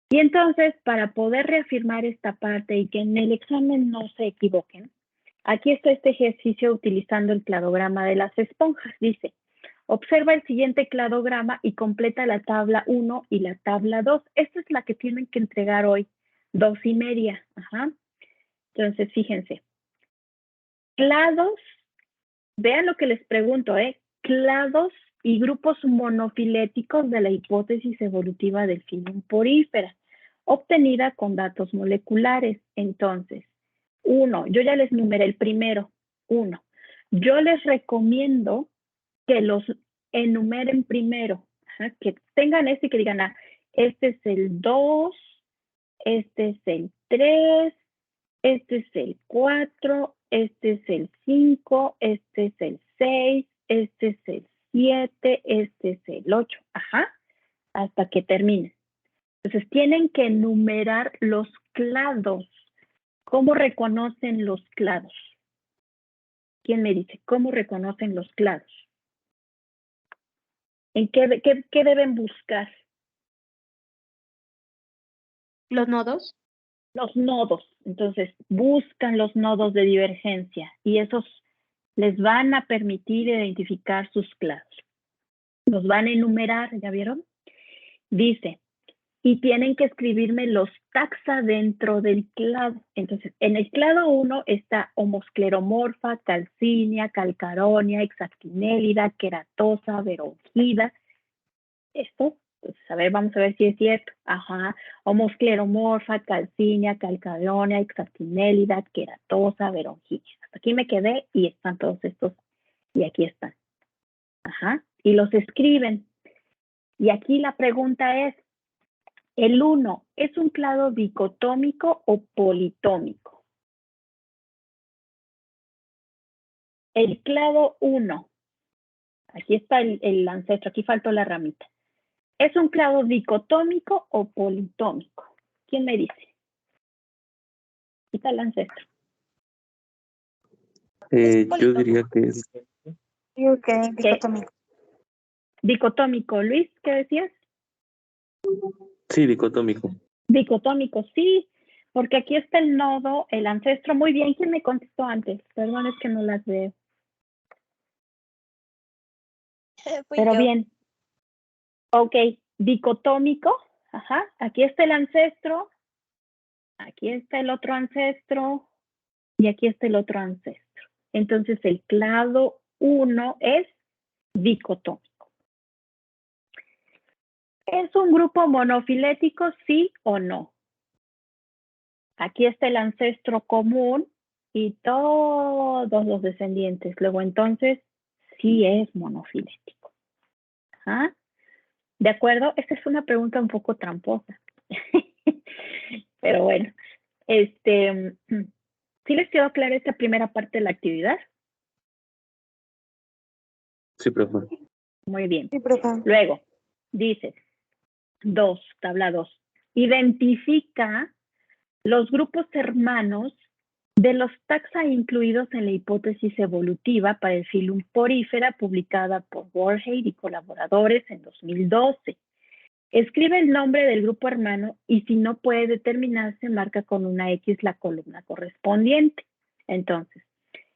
Y entonces, para poder reafirmar esta parte y que en el examen no se equivoquen, aquí está este ejercicio utilizando el cladograma de las esponjas. Dice, observa el siguiente cladograma y completa la tabla 1 y la tabla 2. Esta es la que tienen que entregar hoy, 2:30. Entonces, fíjense. Clados, vean lo que les pregunto, clados y grupos monofiléticos de la hipótesis evolutiva del filum porífera, obtenida con datos moleculares. Entonces, 1, yo ya les numeré el primero, 1. Yo les recomiendo que los enumeren primero, que tengan este y que digan, este es el 2, este es el 3, este es el 4, este es el 5, este es el 6, este es el 7, este es el 8, hasta que terminen. Entonces tienen que enumerar los clados. ¿Cómo reconocen los clados? ¿Quién me dice? ¿Cómo reconocen los clados? ¿En qué deben buscar? ¿Los nodos? Los nodos. Entonces, buscan los nodos de divergencia y esos les van a permitir identificar sus clados. Los van a enumerar, ¿ya vieron? Dice, y tienen que escribirme los taxa dentro del clado. Entonces, en el clado 1 está homoscleromorfa, calcínea, calcaronia, hexactinélida, queratosa, verongida. Esto, pues, a ver, vamos a ver si es cierto. Homoscleromorfa, calcínea, calcaronia, hexactinélida, queratosa, verongida. Hasta aquí me quedé y están todos estos, y aquí están. Y los escriben. Y aquí la pregunta es, ¿el 1 es un clado dicotómico o politómico? El clado 1, aquí está el ancestro, aquí faltó la ramita. ¿Es un clado dicotómico o politómico? ¿Quién me dice? Aquí está el ancestro. Yo diría que es... Digo que dicotómico. Dicotómico. Luis, ¿qué decías? Sí, dicotómico. Dicotómico, sí, porque aquí está el nodo, el ancestro. Muy bien, ¿quién me contestó antes? Perdón, es que no las veo. Pero bien. Ok, dicotómico. Aquí está el ancestro. Aquí está el otro ancestro. Y aquí está el otro ancestro. Entonces el clado 1 es dicotómico. ¿Es un grupo monofilético, sí o no? Aquí está el ancestro común y todos los descendientes. Luego entonces sí es monofilético. ¿Ah? ¿De acuerdo? Esta es una pregunta un poco tramposa. Pero bueno, ¿sí les quedó clara esta primera parte de la actividad? Sí, profe. Muy bien. Sí, profe. Luego, dice, tabla 2. Identifica los grupos hermanos de los taxa incluidos en la hipótesis evolutiva para el filum porífera publicada por Warhead y colaboradores en 2012. Escribe el nombre del grupo hermano y si no puede determinarse, marca con una X la columna correspondiente. Entonces,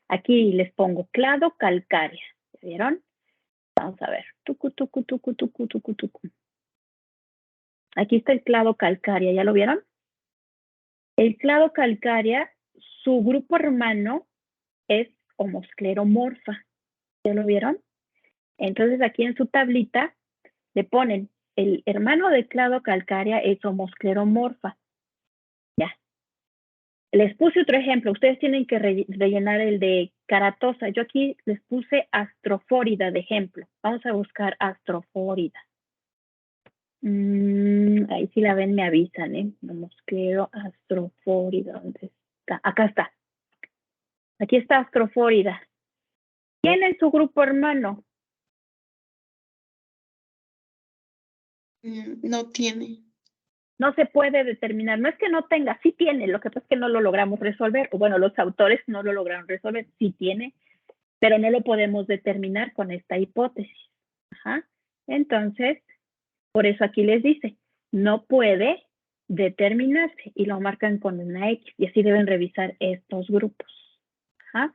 aquí les pongo clado calcárea. ¿Vieron? Vamos a ver. Tucu, tucu, tucu, tucu, tucu, tucu. Aquí está el clado calcárea. ¿Ya lo vieron? El clado calcárea, su grupo hermano es homoscleromorfa. ¿Ya lo vieron? Entonces aquí en su tablita le ponen el hermano de clado calcárea es homoscleromorfa. Ya. Les puse otro ejemplo. Ustedes tienen que rellenar el de caratosa. Yo aquí les puse astrofórida de ejemplo. Vamos a buscar astrofórida. Ahí si la ven me avisan, ¿eh? Homosclero astrofórida. ¿Dónde está? Acá está. Aquí está astrofórida. ¿Quién es su grupo hermano? No tiene. No se puede determinar. No es que no tenga, sí tiene. Lo que pasa es que no lo logramos resolver. O bueno, los autores no lo lograron resolver. Sí tiene, pero no lo podemos determinar con esta hipótesis. Ajá. Entonces, por eso aquí les dice, no puede determinarse y lo marcan con una X y así deben revisar estos grupos. Ajá.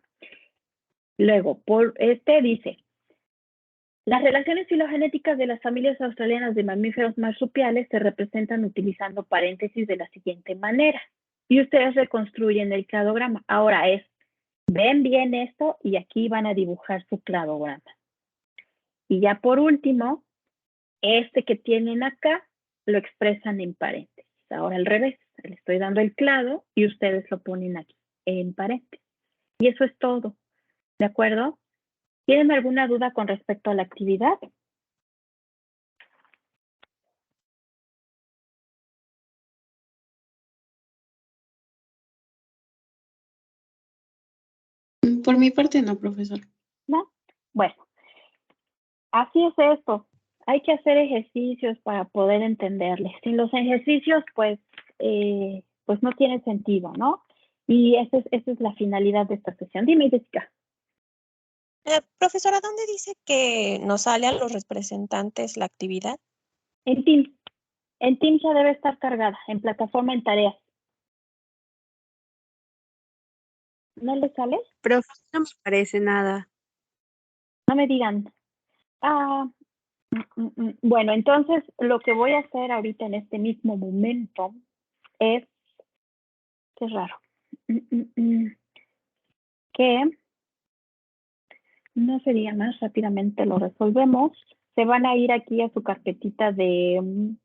Luego, por dice, las relaciones filogenéticas de las familias australianas de mamíferos marsupiales se representan utilizando paréntesis de la siguiente manera. Y ustedes reconstruyen el cladograma. Ahora ven bien esto y aquí van a dibujar su cladograma. Y ya por último, este que tienen acá lo expresan en paréntesis. Ahora al revés, le estoy dando el clado y ustedes lo ponen aquí en paréntesis. Y eso es todo. ¿De acuerdo? ¿Tienen alguna duda con respecto a la actividad? Por mi parte no, profesor. ¿No? Bueno, así es esto. Hay que hacer ejercicios para poder entenderles. Sin los ejercicios, pues no tiene sentido, ¿no? Y esa es la finalidad de esta sesión. Dime, Jessica. Profesora, ¿dónde dice que nos sale a los representantes la actividad? En Teams. En Teams ya debe estar cargada, en plataforma en tareas. ¿No le sale? Profe, no me parece nada. No me digan. Bueno, entonces lo que voy a hacer ahorita en este mismo momento es, qué raro, que no sería más, rápidamente lo resolvemos. Se van a ir aquí a su carpetita de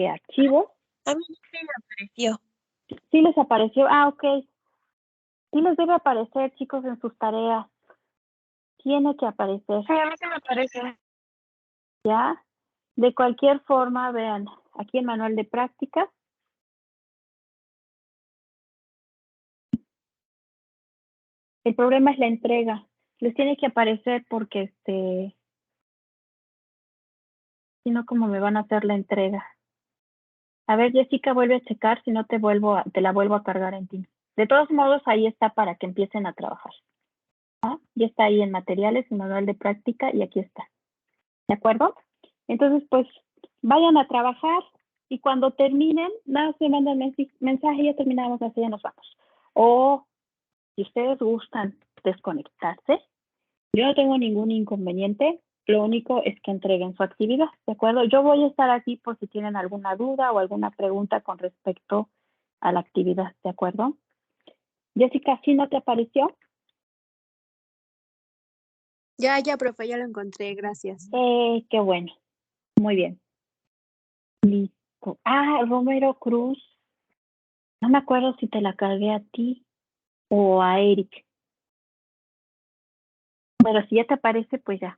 archivos. A mí sí me apareció. ¿Sí les apareció? Ok. Sí les debe aparecer, chicos, en sus tareas. Tiene que aparecer. Sí, a mí sí me aparece. ¿Ya? De cualquier forma, vean, aquí el manual de práctica. El problema es la entrega. Les tiene que aparecer porque si no, ¿cómo me van a hacer la entrega? A ver, Jessica, vuelve a checar, si no te la vuelvo a cargar en ti. De todos modos, ahí está para que empiecen a trabajar. ¿Ah? Ya está ahí en materiales, en manual de práctica, y aquí está. ¿De acuerdo? Entonces, pues, vayan a trabajar y cuando terminen, nada, se mandan mensaje, ya terminamos, así ya nos vamos. O, si ustedes gustan desconectarse, yo no tengo ningún inconveniente. Lo único es que entreguen su actividad, ¿de acuerdo? Yo voy a estar aquí por si tienen alguna duda o alguna pregunta con respecto a la actividad, ¿de acuerdo? Jessica, ¿sí no te apareció? Ya, profe, ya lo encontré, gracias. Qué bueno. Muy bien. Listo. Ah, Romero Cruz. No me acuerdo si te la cargué a ti o a Eric. Pero si ya te aparece, pues ya.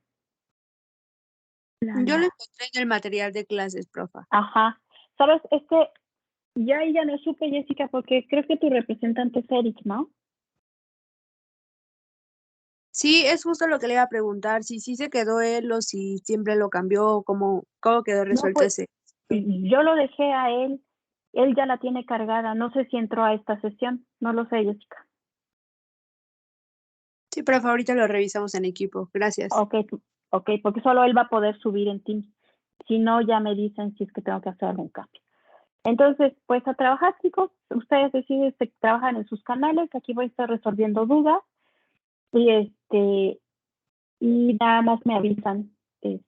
Yo lo encontré en el material de clases, profa. Ajá. ¿Sabes? Ya ahí ya no supe, Jessica, porque creo que tu representante es Eric, ¿no? Sí, es justo lo que le iba a preguntar, si sí se quedó él o si siempre lo cambió, cómo quedó resuelto pues, ese. Yo lo dejé a él. Él ya la tiene cargada. No sé si entró a esta sesión. No lo sé, Jessica. Sí, profe, ahorita lo revisamos en equipo. Gracias. Ok, porque solo él va a poder subir en Teams. Si no, ya me dicen si es que tengo que hacer algún cambio. Entonces, pues a trabajar, chicos. Ustedes deciden si trabajan en sus canales. Aquí voy a estar resolviendo dudas. Y nada más me avisan si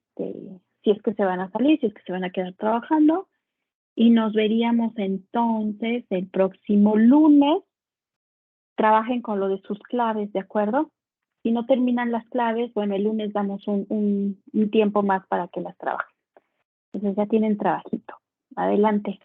es que se van a salir, si es que se van a quedar trabajando. Y nos veríamos entonces el próximo lunes. Trabajen con lo de sus claves, ¿de acuerdo? Si no terminan las claves, bueno, el lunes damos un tiempo más para que las trabajen. Entonces ya tienen trabajito. Adelante.